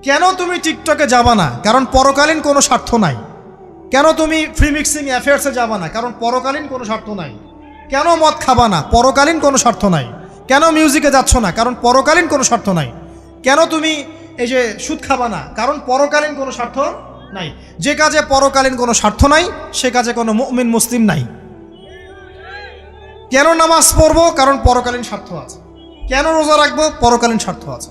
কেন তুমি টিকটকে যাবা না, কারণ পরকালীন কোনো স্বার্থ নাই। কেন তুমি ফ্রি মিক্সিং অ্যাফেয়ার্সে যাবা না, কারণ পরকালীন কোনো স্বার্থ নাই। কেন মদ খাবা না, পরকালীন কোনো স্বার্থ নাই। কেন মিউজিকে যাচ্ছ না, কারণ পরকালীন কোনো স্বার্থ নাই। কেন তুমি এই যে সুদ খাবা না, কারণ পরকালীন কোনো স্বার্থ নাই। যে কাজে পরকালীন কোনো স্বার্থ নাই সে কাজে কোনো মুমিন মুসলিম নাই। কেন নামাজ পড়বো, কারণ পরকালীন স্বার্থ আছে। কেন রোজা রাখবো, পরকালীন স্বার্থ আছে।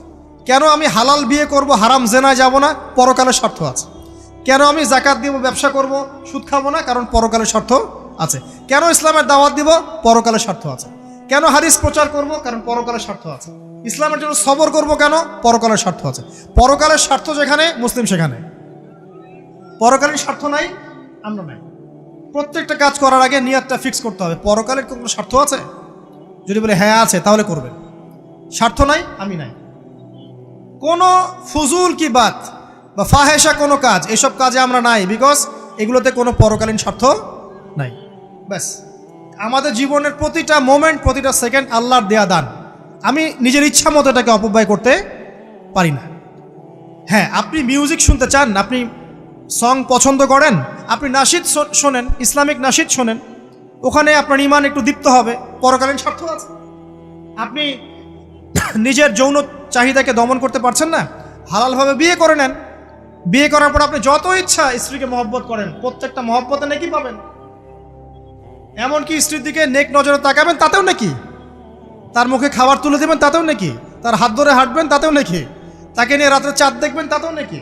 কেন আমি হালাল বিয়ে করব, হারাম জেনায় যাব না, পরকালের স্বার্থ আছে। কেন আমি জাকাত দিব, ব্যবসা করব, সুদ খাবো না, কারণ পরকালের স্বার্থ আছে। কেন ইসলামের দাওয়াত দিব, পরকালের স্বার্থ আছে। কেন হাদিস প্রচার করব, কারণ পরকালের স্বার্থ আছে। ইসলামের জন্য সবর করব কেন, পরকালের স্বার্থ আছে। পরকালের স্বার্থ যেখানে, মুসলিম সেখানে। পরকালীন স্বার্থ নাই, আমরা নাই। প্রত্যেকটা কাজ করার আগে নিয়াতটা ফিক্স করতে হবে, পরকালের কোনো স্বার্থ আছে? যদি বলে হ্যাঁ আছে, তাহলে করবেন। স্বার্থ নাই, আমি নাই। কোনো ফুজুল কি বাত বা ফাহেসা কোনো কাজ, এসব কাজে আমরা নাই, বিকজ এগুলোতে কোনো পরকালীন স্বার্থ নাই। ব্যাস, আমাদের জীবনের প্রতিটা মোমেন্ট, প্রতিটা সেকেন্ড আল্লাহর দেয়া দান। আমি নিজের ইচ্ছা মতো এটাকে অপব্যয় করতে পারি না। হ্যাঁ, আপনি মিউজিক শুনতে চান, আপনি সং পছন্দ করেন, আপনি নাশিদ শোনেন, ইসলামিক নাশিদ শোনেন, ওখানে আপনার ইমান একটু দীপ্ত হবে, পরকালীন স্বার্থ আছে। আপনি নিজের যৌন চাহিদাকে দমন করতে পারছেন না, হালালভাবে বিয়ে করে নেন। বিয়ে করার পর আপনি যত ইচ্ছা স্ত্রীকে মহব্বত করেন, প্রত্যেকটা মহব্বতে নেকি পাবেন। এমনকি স্ত্রীর দিকে নেক নজরে তাকাবেন, তাতেও নাকি। তার মুখে খাবার তুলে দেবেন, তাতেও নাকি। তার হাত ধরে হাঁটবেন, তাতেও নাকি। তাকে নিয়ে রাত্রে চাঁদ দেখবেন, তাতেও নাকি।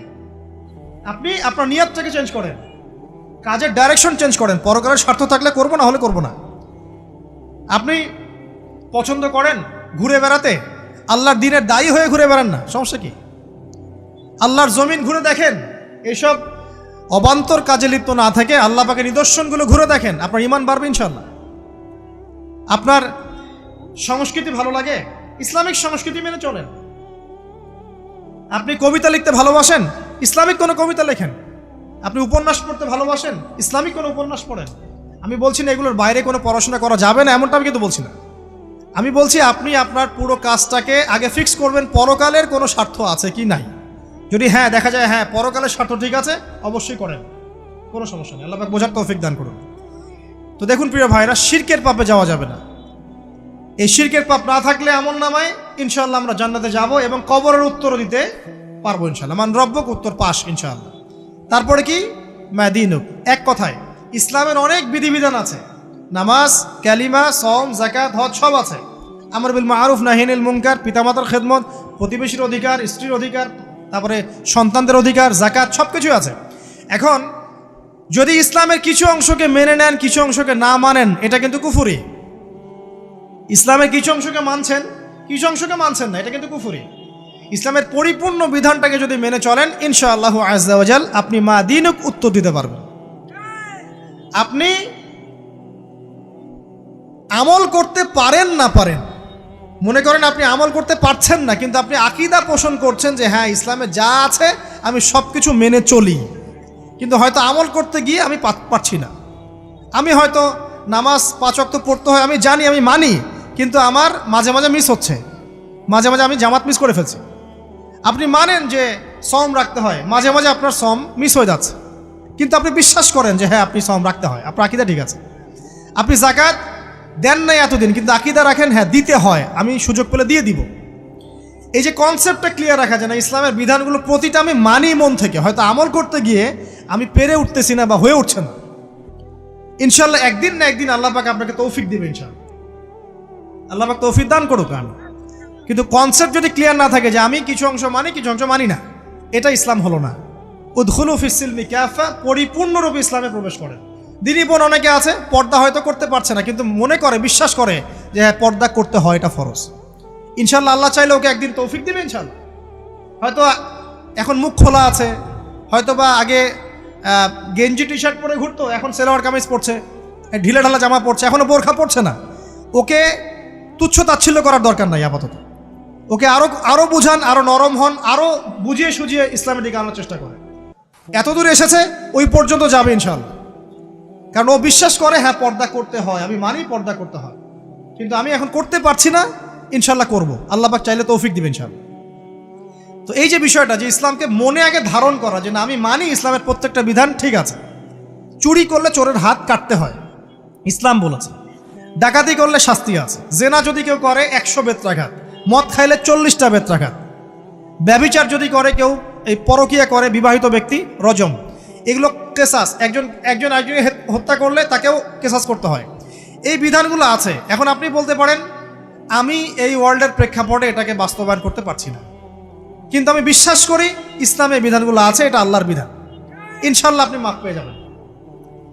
আপনি আপনার নিয়তটাকে চেঞ্জ করেন, কাজের ডাইরেকশন চেঞ্জ করেন। পরকালের স্বার্থ থাকলে করবো, না হলে করবো না। আপনি পছন্দ করেন ঘুরে বেড়াতে, আল্লাহর দিনের দায়ী হয়ে ঘুরে বেড়ান না, সমস্যা কি? আল্লাহর জমিন ঘুরে দেখেন, এইসব অবান্তর কাজে লিপ্ত না থেকে আল্লাহ পাকের নিদর্শনগুলো ঘুরে দেখেন, আপনার ইমান বাড়বে ইনশাআল্লাহ। আপনার সংস্কৃতি ভালো লাগে, ইসলামিক সংস্কৃতি মেনে চলেন। আপনি কবিতা লিখতে ভালোবাসেন, ইসলামিক কোনো কবিতা লেখেন। আপনি উপন্যাস পড়তে ভালোবাসেন, ইসলামিক কোনো উপন্যাস পড়েন। আমি বলছি না এগুলোর বাইরে কোনো পড়াশোনা করা যাবে না, এমনটা আমি কিন্তু বলছি না। আমি বলছি আপনি আপনার পুরো কাজটাকে আগে ফিক্স করবেন, পরকালের কোনো স্বার্থ আছে কি নাই। যদি হ্যাঁ দেখা যায় হ্যাঁ পরকালের স্বার্থ ঠিক আছে, অবশ্যই করেন, কোনো সমস্যা নেই। আল্লাহ পাক বোঝার তৌফিক দান করুন। তো দেখুন প্রিয় ভাইরা, শিরকের পাপে যাওয়া যাবে না। এই শিরকের পাপ না থাকলে আমলনামায় ইনশাআল্লাহ আমরা জান্নাতে যাব এবং কবরের উত্তর দিতে পারবো ইনশাআল্লাহ। মান রব্বক, উত্তর পাস ইনশাআল্লাহ। তারপরে কি, মাদিনুক। এক কথায় ইসলামের অনেক বিধিবিধান আছে, নামাজ, কালিমা, সওম, যাকাত, হজ সব আছে। আমর বিল মারুফ, নাহি আনিল মুনকার, পিতামাতার খেদমত, প্রতিবেশীর অধিকার, স্ত্রীর অধিকার, তারপরে সন্তানদের অধিকার, যাকাত, সব কিছুই আছে। এখন যদি ইসলামের কিছু অংশকে মেনে নেন, কিছু অংশকে না মানেন, এটা কিন্তু কুফরি। ইসলামের কিছু অংশকে মানছেন, কিছু অংশকে মানছেন না, এটা কিন্তু কুফরি। ইসলামের পরিপূর্ণ বিধানটাকে যদি মেনে চলেন, ইনশাআল্লাহু আযজা ওয়া জাল আপনি মাদিনুক উত্তর দিতে পারবেন। আপনি আমল করতে পারেন না পারেন, মনে করেন আপনি আমল করতে পারছেন না, কিন্তু আপনি আকীদা পোষণ করছেন যে হ্যাঁ ইসলামে যা আছে আমি সব কিছু মেনে চলি, কিন্তু হয়তো আমল করতে গিয়ে আমি পারছি না। আমি হয়তো নামাজ 5 ওয়াক্ত পড়তে হয়, আমি জানি, আমি মানি, কিন্তু আমার মাঝে মাঝে মিস হচ্ছে, মাঝে মাঝে আমি জামাত মিস করে ফেলছি। আপনি মানেন যে সওম রাখতে হয়, মাঝে মাঝে আপনার সওম মিস হয়ে যাচ্ছে, কিন্তু আপনি বিশ্বাস করেন যে হ্যাঁ আপনি সওম রাখতে হয়, আপনার আকীদা ঠিক আছে। আপনি যাকাত দেন নাই এতদিন, কিন্তু আকীদা রাখেন হ্যাঁ দিতে হয়, আমি সুযোগ পেলে দিয়ে দিব। এই যে কনসেপ্টটা ক্লিয়ার রাখা যায় না, ইসলামের বিধানগুলো প্রতিটা আমি মানি মন থেকে, হয়তো আমল করতে গিয়ে আমি পেরে উঠতেছি না বা হয়ে উঠছে না। ইনশাল্লাহ একদিন না একদিন আল্লাহ পাক আপনাকে তৌফিক দিবে, ইনশাল্লাহ আল্লাহ পাক তৌফিক দান করুক। কিন্তু কনসেপ্ট যদি ক্লিয়ার না থাকে যে আমি কিছু অংশ মানি কিছু অংশ মানি না, এটা ইসলাম হলো না। উদখুলু ফিস-সিলমি কাফা, পরিপূর্ণরূপে ইসলামে প্রবেশ করে। দিনী বোন অনেকে আছে পর্দা হয়তো করতে পারছে না, কিন্তু মনে করে, বিশ্বাস করে যে হ্যাঁ পর্দা করতে হয়, এটা ফরজ। ইনশাল্লাহ আল্লাহ চাইলে ওকে একদিন তৌফিক দিবে ইনশাল্লাহ। হয়তো এখন মুখ খোলা আছে, হয়তো বা আগে গেঞ্জি টি শার্ট পরে ঘুরতো, এখন সেলোয়ার কামিজ পরছে, ঢিলে ঢালা জামা পরছে, এখনও বোরখা পরছে না। ওকে তুচ্ছ তাচ্ছিল্য করার দরকার নাই আপাতত। ওকে আরও বুঝান, আরও নরম হন, আরও বুঝিয়ে সুঝিয়ে ইসলামের দিকে আনার চেষ্টা করে। এত দূর এসেছে, ওই পর্যন্ত যাবে ইনশাল্লাহ। কারণ ও বিশ্বাস করে হ্যাঁ পর্দা করতে হয়, আমি মানি পর্দা করতে হয়, কিন্তু আমি এখন করতে পারছি না, ইনশাল্লাহ করব, আল্লাহ পাক চাইলে তৌফিক দিবেন ইনশাল্লাহ। তো এই যে বিষয়টা, যে ইসলামকে মনে আগে ধারণ করা, যে না আমি মানি ইসলামের প্রত্যেকটা বিধান ঠিক আছে। চুরি করলে চোরের হাত কাটতে হয়, ইসলাম বলেছে। ডাকাতি করলে শাস্তি আছে। জেনা যদি কেউ করে 100 বেত্রাঘাত, মদ খাইলে 40টা বেত্রাঘাত, ব্যভিচার যদি করে কেউ, এই পরকীয়া করে বিবাহিত ব্যক্তি, রজম। এগুলো কেসাস, একজন হত্যা করলে তাকেও কেসাস করতে হয়। এই বিধানগুলো আছে। এখন আপনি বলতে পারেন আমি এই ওয়ার্ল্ডের প্রেক্ষাপটে এটাকে বাস্তবায়ন করতে পারছি না, কিন্তু আমি বিশ্বাস করি ইসলামে বিধানগুলো আছে, এটা আল্লাহর বিধান। ইনশাল্লাহ আপনি মাফ পেয়ে যাবেন,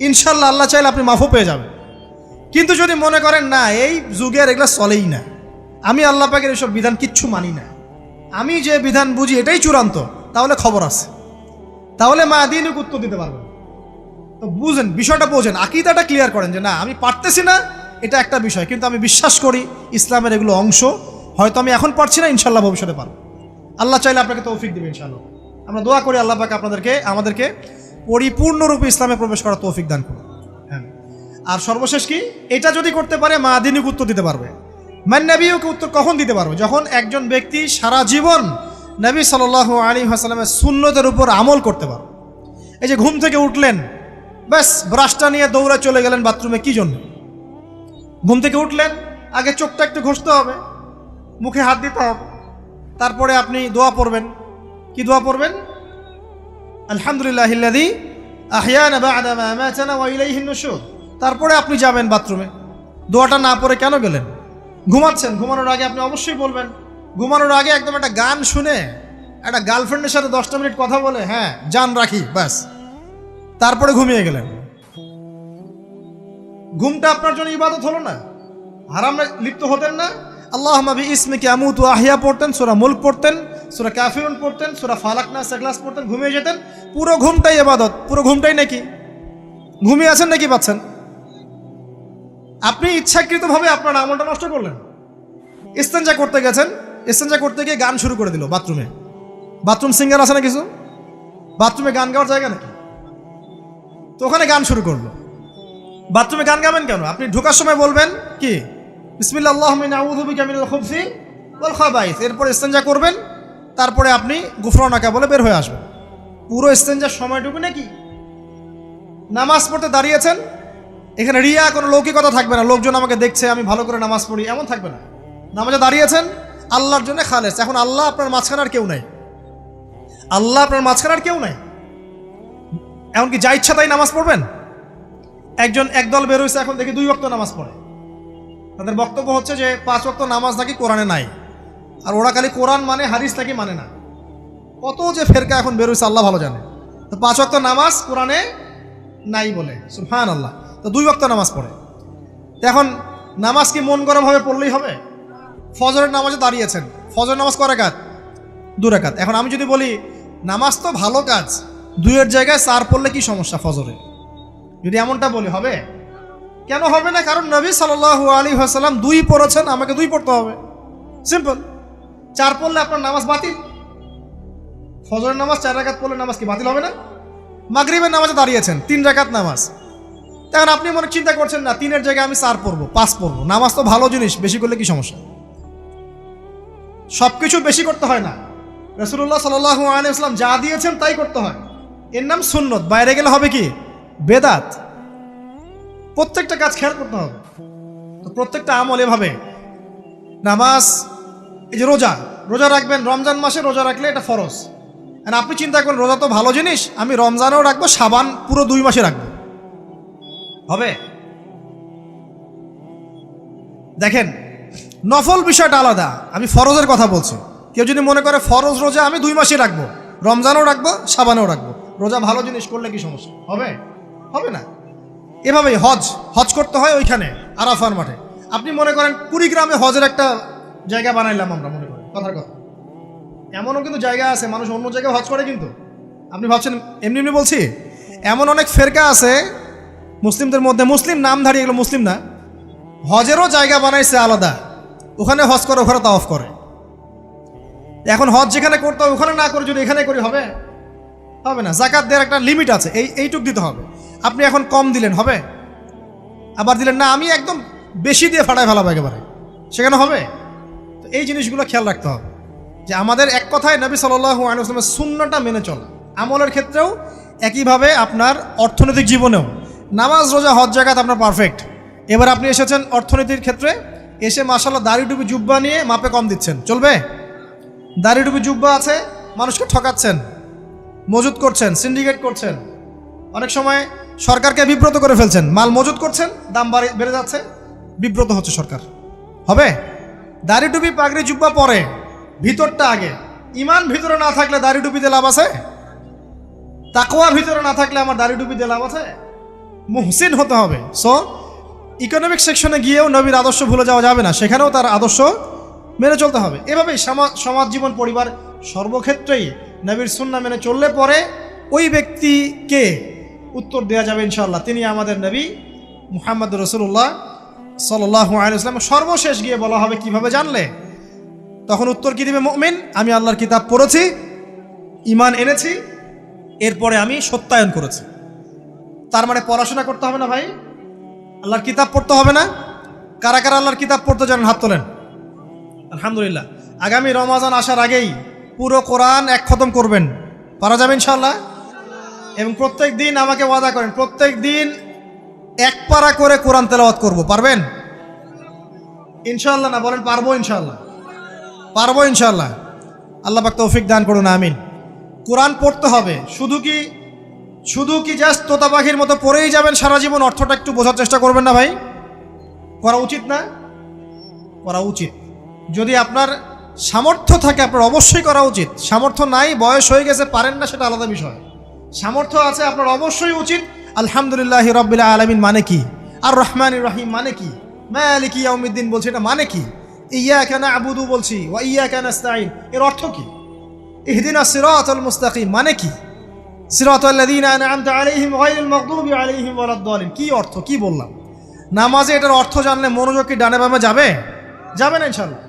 ইনশাল্লাহ আল্লাহ চাইলে আপনি মাফও পেয়ে যাবেন। কিন্তু যদি মনে করেন না এই যুগের এগুলো চলেই না, আমি আল্লাহ পাকের এসব বিধান কিচ্ছু মানি না, আমি যে বিধান বুঝি এটাই চূড়ান্ত, তাহলে খবর আছে, তাহলে মায়াদিনকে উত্তর দিতে পারবেন। তো বুঝেন, বিষয়টা বোঝেন, আকীদাটা ক্লিয়ার করেন যে না আমি পারতেছি না, এটা একটা বিষয়, কিন্তু আমি বিশ্বাস করি ইসলামের এগুলো অংশ। হয়তো আমি এখন পারছি না, ইনশাল্লাহ ভবিষ্যতে পারবো। আল্লাহ চাইলে আপনাকে তৌফিক দিবে ইনশাল্লাহ। আমরা দোয়া করি আল্লাহ পাক আমাদেরকে পরিপূর্ণরূপে ইসলামে প্রবেশ করার তৌফিক দান করুন। হ্যাঁ, আর সর্বশেষ কি, এটা যদি করতে পারে মায়াদিনকে উত্তর দিতে পারবে। নবীকে উত্তর কখন দিতে পারবে? যখন একজন ব্যক্তি সারা জীবন নবী সাল্লাল্লাহু আলাইহি ওয়াসাল্লামের সুন্নতের উপর আমল করতে পারবে। এই যে ঘুম থেকে উঠলেন, ব্যাস ব্রাশটা নিয়ে দৌড়ে চলে গেলেন বাথরুমে, কি জন্য? ঘুম থেকে উঠলেন, আগে চোখটা একটু ঘষতে হবে, মুখে হাত দিতে হবে, তারপরে আপনি দোয়া পড়বেন। কি দোয়া পড়বেন? আলহামদুলিল্লাহিল্লাযী আহইয়ানা বা'দা মা আমাতানা ওয়া ইলাইহিন নুশুর। তারপরে আপনি যাবেন বাথরুমে। দোয়াটা না পড়ে কেন গেলেন? ঘুমাচ্ছেন, ঘুমানোর আগে আপনি অবশ্যই বলবেন। ঘুমানোর আগে একদম একটা গান শুনে, একটা গার্লফ্রেন্ডের সাথে 10টা মিনিট কথা বলে, হ্যাঁ জান রাখি, ব্যাস, তারপরে ঘুমিয়ে গেলেন। ঘুমটা আপনার জন্য ইবাদত হলো না? হারামে লিপ্ত হতেন না? আল্লাহুম্মা বিইসমিকা আমুতু ওয়া আহইয়া পড়তেন, সূরা মুলক পড়তেন, সূরা কাফিরুন পড়তেন, সূরা ফালাক নাস ইখলাস পড়তেন, ঘুমিয়ে যেতেন। পুরো ঘুমটাই ইবাদত, পুরো ঘুমটাই নাকি? ঘুমিয়ে আছেন নাকি পাচ্ছেন? আপনি ইচ্ছাকৃতভাবে আপনার আমলটা নষ্ট করলেন। ইস্তেঞ্জা করতে গেছেন, ইস্তেঞ্জা করতে গিয়ে গান শুরু করে দিল বাথরুমে। বাথরুম সিঙ্গার আছে না কিছু? বাথরুমে গান গাওয়ার জায়গা নাকি? তো ওখানে গান শুরু করলো। বাথরুমে গান গাবেন কেন? আপনি ঢোকার সময় বলবেন কি, বিসমিল্লাহ আল্লাহুম্মা ইন্নী আউযু বিকা মিনাল খুবসি ওয়াল খাবাইস। এরপর ইস্তেঞ্জা করবেন, তারপরে আপনি গুফরানাকা বলে বের হয়ে আসবেন। পুরো ইস্তেঞ্জার সময়টুকু নাকি? নামাজ পড়তে দাঁড়িয়েছেন, এখানে রিয়া কোনো লৌকিকতা থাকবে না, লোকজন আমাকে দেখছে আমি ভালো করে নামাজ পড়ি, এমন থাকবে না। নামাজে দাঁড়িয়েছেন আল্লাহর জন্য খালেস। এখন আল্লাহ আপনার মাঝখানে আর কেউ নাই, আল্লাহ আপনার মাঝখানে আর কেউ নাই। এমনকি যা ইচ্ছা তাই নামাজ পড়বেন? একদল বের হয়েছে, এখন দেখি 2 ওয়াক্ত নামাজ পড়ে। তাদের বক্তব্য হচ্ছে যে 5 ওয়াক্ত নামাজ নাকি কোরআনে নাই, আর ওরা খালি কোরআন মানে, হাদিস নাকি মানে না। কত যে ফেরকা এখন বের হয়েছে আল্লাহ ভালো জানে। তো 5 ওয়াক্ত নামাজ কোরআনে নাই বলে, সুবহানাল্লাহ। তো 2 ওয়াক্ত নামাজ পড়ে। এখন নামাজ কি মন গরম হবে পড়লেই হবে? ফজরের নামাজে দাঁড়িয়েছেন, ফজর নামাজ কয় রাকাত? 2 রাকাত। এখন আমি যদি বলি নামাজ তো ভালো কাজ, 2-এর জায়গায় 4 পড়লে কি সমস্যা ফজরে? যদি এমনটা বলি হবে? কেন হবে না? কারণ নবী সাল্লাল্লাহু আলাইহি ওয়াসাল্লাম 2 পড়েছেন, আমাকে 2 পড়তে হবে, সিম্পল। 4 পড়লে আপনার নামাজ বাতিল। ফজরের নামাজ 4 রাকাত পড়লে নামাজ কি বাতিল হবে না? মাগরিবের নামাজে দাঁড়িয়েছেন, 3 রাকাত নামাজ। তখন আপনি মনে চিন্তা করছেন না 3-এর জায়গায় আমি 4 পড়বো, 5 পড়বো। নামাজ তো ভালো জিনিস, বেশি করলে কি সমস্যা? সবকিছু বেশি করতে হয় না। রাসূলুল্লাহ সাল্লাল্লাহু আলাইহি ওয়াসাল্লাম যা দিয়েছেন তাই করতে হয়, এর নাম সুন্নত। বাইরে গেলে হবে কি? বেদাত। প্রত্যেকটা কাজ খেয়াল করতে হবে। তো প্রত্যেকটা আমল এভাবে, নামাজ, এই যে রোজা, রোজা রাখবেন রমজান মাসে, রোজা রাখলে এটা ফরজ। আর আপনি চিন্তা করেন রোজা তো ভালো জিনিস, আমি রমজানেও রাখবো, শাবান পুরো 2 মাসে রাখবো, হবে? দেখেন নফল বিষয়টা আলাদা, আমি ফরজের কথা বলছি। কেউ যদি মনে করে ফরজ রোজা আমি 2 মাসে রাখবো, রমজানও রাখবো, শাবানেও রাখবো, রোজা ভালো জিনিস করলে কি সমস্যা হবে? হবে না। এভাবেই হজ করতে হয় ওইখানে আরাফার মাঠে। আপনি মনে করেন কুড়িগ্রামে হজের একটা জায়গা বানাইলাম আমরা, মনে করেন কথার কথা, এমনও কিন্তু জায়গা আছে মানুষ অন্য জায়গায় হজ করে, কিন্তু আপনি ভাবছেন এমনি এমনি বলছি। এমন অনেক ফেরকা আছে মুসলিমদের মধ্যে, মুসলিম নামধারী, এগুলো মুসলিম না, হজেরও জায়গা বানাইছে আলাদা, ওখানে হজ করে, ওখানে তাওয়াফ করে। এখন হজ যেখানে করতে হবে ওখানে না করে যদি এখানে করি, হবে? হবে না। জাকাত দেওয়ার একটা লিমিট আছে, এইটুক দিতে হবে। আপনি এখন কম দিলেন, হবে? আবার দিলেন না আমি একদম বেশি দিয়ে ফাটায় ফেলাবো একেবারে, সেখানে হবে? তো এই জিনিসগুলো খেয়াল রাখতে হবে যে আমাদের এক কথায় নবী সাল্লাল্লাহু আলাইহি ওয়াসাল্লামের সুন্নাহটা মেনে চলা, আমলের ক্ষেত্রেও একইভাবে আপনার অর্থনৈতিক জীবনেও। নামাজ রোজা হজ জাকাত আপনার পারফেক্ট। এবার আপনি এসেছেন অর্থনীতির ক্ষেত্রে, এসে মাশাআল্লাহ দাড়ি টুপি জুব্বা নিয়ে মাপে কম দিচ্ছেন, চলবে? দাড়ি টুপি জুব্বা আছে, মানুষকে ঠকাচ্ছেন, মজুত করছেন, সিন্ডিকেট করছেন, অনেক সময় সরকারকে বিব্রত করে ফেলছেন, মাল মজুত করছেন, দাম বেড়ে যাচ্ছে, বিব্রত হচ্ছে সরকার, হবে? দাড়ি টুপি পাগড়ি জুব্বা পরে, ভিতরটা আগে। ইমান ভিতরে না থাকলে দাড়ি টুপিতে লাভ আছে? তাকওয়া ভিতরে না থাকলে আমার দাড়ি টুপিতে লাভ আছে? মুহসিন হতে হবে। সো ইকোনমিক সেকশনে গিয়েও নবীর আদর্শ ভুলে যাওয়া যাবে না, সেখানেও তার আদর্শ মেনে চলতে হবে। এভাবেই সমাজ জীবন পরিবার সর্বক্ষেত্রেই নবীর সুন্নাহ মেনে চললে পরে ওই ব্যক্তিকে উত্তর দেওয়া যাবে ইনশাআল্লাহ, তিনি আমাদের নবী মুহাম্মদ রাসূলুল্লাহ সাল্লাল্লাহু আলাইহি ওয়াসাল্লাম। সর্বশেষ গিয়ে বলা হবে কিভাবে জানলে? তখন উত্তর কি দিবে মুমিন? আমি আল্লাহর কিতাব পড়েছি, ঈমান এনেছি, এরপরে আমি সত্যায়ন করেছি। তার মানে পড়াশোনা করতে হবে না ভাই, আল্লাহর কিতাব পড়তে হবে না? কারা কারা আল্লাহর কিতাব পড়তে জানেন হাত তোলেন। আলহামদুলিল্লাহ। আগামী রমাজান আসার আগেই পুরো কোরআন এক খতম করবেন, পারা যাবে ইনশাআল্লাহ? এবং প্রত্যেক দিন আমাকে ওয়াদা করেন প্রত্যেক দিন 1 পারা করে কোরআন তেলাওয়াত করব, পারবেন ইনশাআল্লাহ? না বলেন পারবো ইনশাআল্লাহ? পারবো ইনশাআল্লাহ। আল্লাহ পাক তৌফিক দান করুন, আমিন। কোরআন পড়তে হবে, শুধু কি জাস্ট তোতা পাখির মতো পড়েই যাবেন সারা জীবন? অর্থটা একটু বোঝার চেষ্টা করবেন না ভাই? করা উচিত না? করা উচিত। যদি আপনার সামর্থ্য থাকে আপনার অবশ্যই করা উচিত। সামর্থ্য নাই, বয়স হয়ে গেছে, পারেন না, সেটা আলাদা বিষয়। সামর্থ্য আছে আপনার অবশ্যই উচিত। আলহামদুলিল্লাহি রাব্বিল আলামিন মানে কি? আর রহমানির রহিম মানে কি? মালিকি ইয়াউমিদ্দিন বলছি, এটা মানে কি? ইয়াকা না'বুদু বলছি, ওয়া ইয়াকা নাস্তাঈন, এর অর্থ কি? ইহদিনাস সিরাতাল মুস্তাকিম মানে কি? সিরাতাল্লাযীনা আন'আমতা আলাইহিম গায়রিল মাগদুবি আলাইহিম ওয়ালাদ-দালিন, কি অর্থ, কি বললাম? নামাজে এটার অর্থ জানলে মনোযোগ কি ডানে বামে যাবে? যাবে না ইনশাআল্লাহ।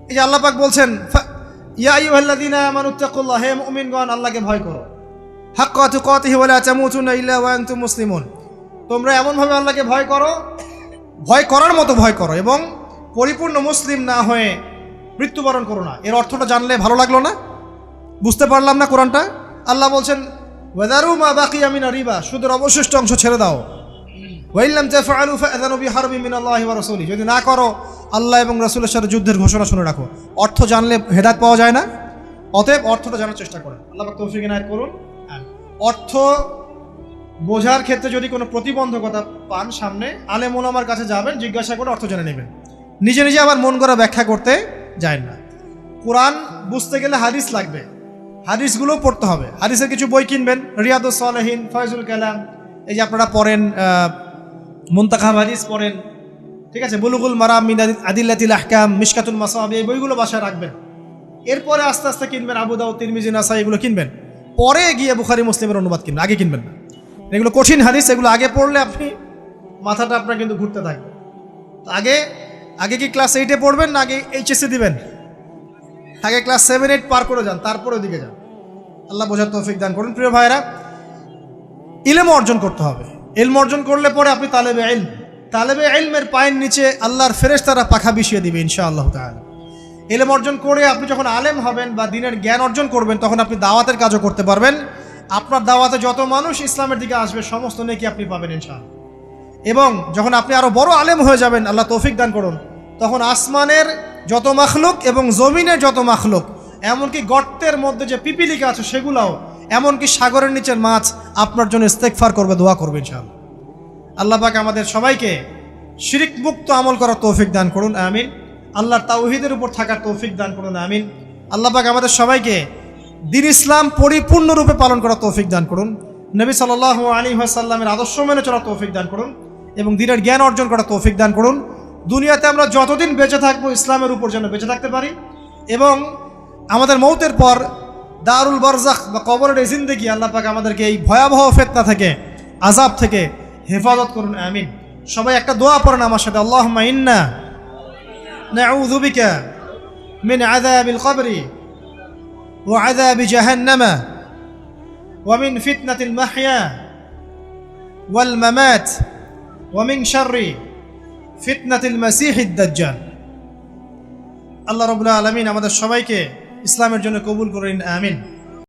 এই যে আল্লাহ পাক বলছেন ইয়া আইয়ুহাল্লাযীনা আমানুত্তাকুল্লাহ, হে মুমিনগণ আল্লাহকে ভয় করো, হাক্কা তুকাতিহি ওয়া লা তামুতুন্না ইল্লা ওয়া আনতুম মুসলিমুন, তোমরা এমনভাবে আল্লাহকে ভয় করো, ভয় করার মতো ভয় করো, এবং পরিপূর্ণ মুসলিম না হয়ে মৃত্যুবরণ করো না। এর অর্থটা জানলে ভালো লাগলো না? বুঝতে পারলাম না কোরআনটা? আল্লাহ বলছেন ওয়াদারু মা বাকিয়া মিনার রিবা, সুদের অবশিষ্ট অংশ ছেড়ে দাও। ওয়া ইল্লাম তাফআলু ফাআযানু বিহারবিন মিনাল্লাহি ওয়া রাসূলিহি, যদি না করো আল্লাহ এবং রাসূলের সাথে যুদ্ধের ঘোষণা শুনে রাখো। অর্থ জানলে হেদায়েত পাওয়া যায় না? অতএব অর্থটা জানার চেষ্টা করেন। আল্লাহ পাক তৌফিক ইনায়েত করুন। অর্থ বোঝার ক্ষেত্রে যদি কোনো প্রতিবন্ধকতা পান সামনে, আলেম ওলামার কাছে যাবেন, জিজ্ঞাসা করে অর্থ জেনে নেবেন। নিজে নিজে আবার মন করা ব্যাখ্যা করতে যায় না। কোরআন বুঝতে গেলে হাদিস লাগবে, হাদিসগুলো পড়তে হবে। হাদিসের কিছু বই কিনবেন, রিয়াদুস সালেহিন, ফয়জুল কালাম, এই যে আপনারা পড়েন, মুনতাখাব হাদিস পড়েন, ঠিক আছে, বুলুগুল মারাম মিন আদিল্লাতিল আহকাম, মিশকাতুল মাসাবি, এই বইগুলো বাসায় রাখবেন। এরপরে আস্তে আস্তে কিনবেন আবু দাউদ, তিরমিজি, নাসাই, এগুলো কিনবেন। পরে গিয়ে বুখারী মুসলিমের অনুবাদ কিনবেন, আগে কিনবেন না। এগুলো কঠিন হাদিস, এগুলো আগে পড়লে আপনি মাথাটা আপনার কিন্তু ঘুরতে থাকবে। আগে কি ক্লাস 8-এ পড়বেন না আগে এইচএসসি দিবেন? আগে ক্লাস 7-8 পার করে যান, তারপরে ওদিকে যান। আল্লাহ বোঝার তৌফিক দান করুন। প্রিয় ভাইরা, ইলম অর্জন করতে হবে। ইলম অর্জন করলে পরে আপনি তালেবে ইলমের পায়ের নিচে আল্লাহর ফেরেশতারা পাখা বিছিয়ে দিবে ইনশাআল্লাহ তাআলা। ইলম অর্জন করে আপনি যখন আলেম হবেন বা দ্বীনের জ্ঞান অর্জন করবেন, তখন আপনি দাওয়াতের কাজও করতে পারবেন। আপনার দাওয়াতে যত মানুষ ইসলামের দিকে আসবে সমস্ত নেকি আপনি পাবেন ইনশাআল্লাহ। এবং যখন আপনি আরো বড় আলেম হয়ে যাবেন, আল্লাহ তৌফিক দান করুন, তখন আসমানের যত মাখলুক এবং জমিনের যত মাখলুক, এমনকি গর্তের মধ্যে যে পিপিলিকা আছে সেগুলাও, এমনকি সাগরের নিচের মাছ আপনার জন্য ইস্তেগফার করবে, দোয়া করবে ইনশাআল্লাহ। আল্লাহ পাক আমাদের সবাইকে শিরিক মুক্ত আমল করার তৌফিক দান করুন, আমিন। আল্লাহর তাওহীদের উপর থাকার তৌফিক দান করুন, আমিন। আল্লাহ পাক আমাদের সবাইকে দ্বীন ইসলাম পরিপূর্ণরূপে পালন করার তৌফিক দান করুন, নবী সাল্লাল্লাহু আলাইহি ওয়াসাল্লামের আদর্শ মেনে চলার তৌফিক দান করুন এবং দ্বীনের জ্ঞান অর্জন করার তৌফিক দান করুন। দুনিয়াতে আমরা যতদিন বেঁচে থাকবো ইসলামের উপর যেন বেঁচে থাকতে পারি এবং আমাদের মৌতের পর দারুল বারজাখ বা কবরের এই জিন্দেগি আল্লাহ পাক আমাদেরকে এই ভয়াবহ ফিতনা থেকে, আযাব থেকে হেফাজত করুন, আমিন। সবাই একটা দোয়া পড়েন আমার সাথে, আল্লাহুম্মা ইন্না নাউযু বিকা মিন আযাবিল কবরি ওয়া আযাবি জাহান্নামা ওয়া মিন ফিতনাতিল মাহইয়া ওয়াল মামাত ওয়া মিন শাররি ফিতনাতিল মাসিহিদ দাজ্জাল। আল্লাহ রাব্বুল আলামিন আমাদের সবাইকে ইসলামের জন্য কবুল করেন, আমিন।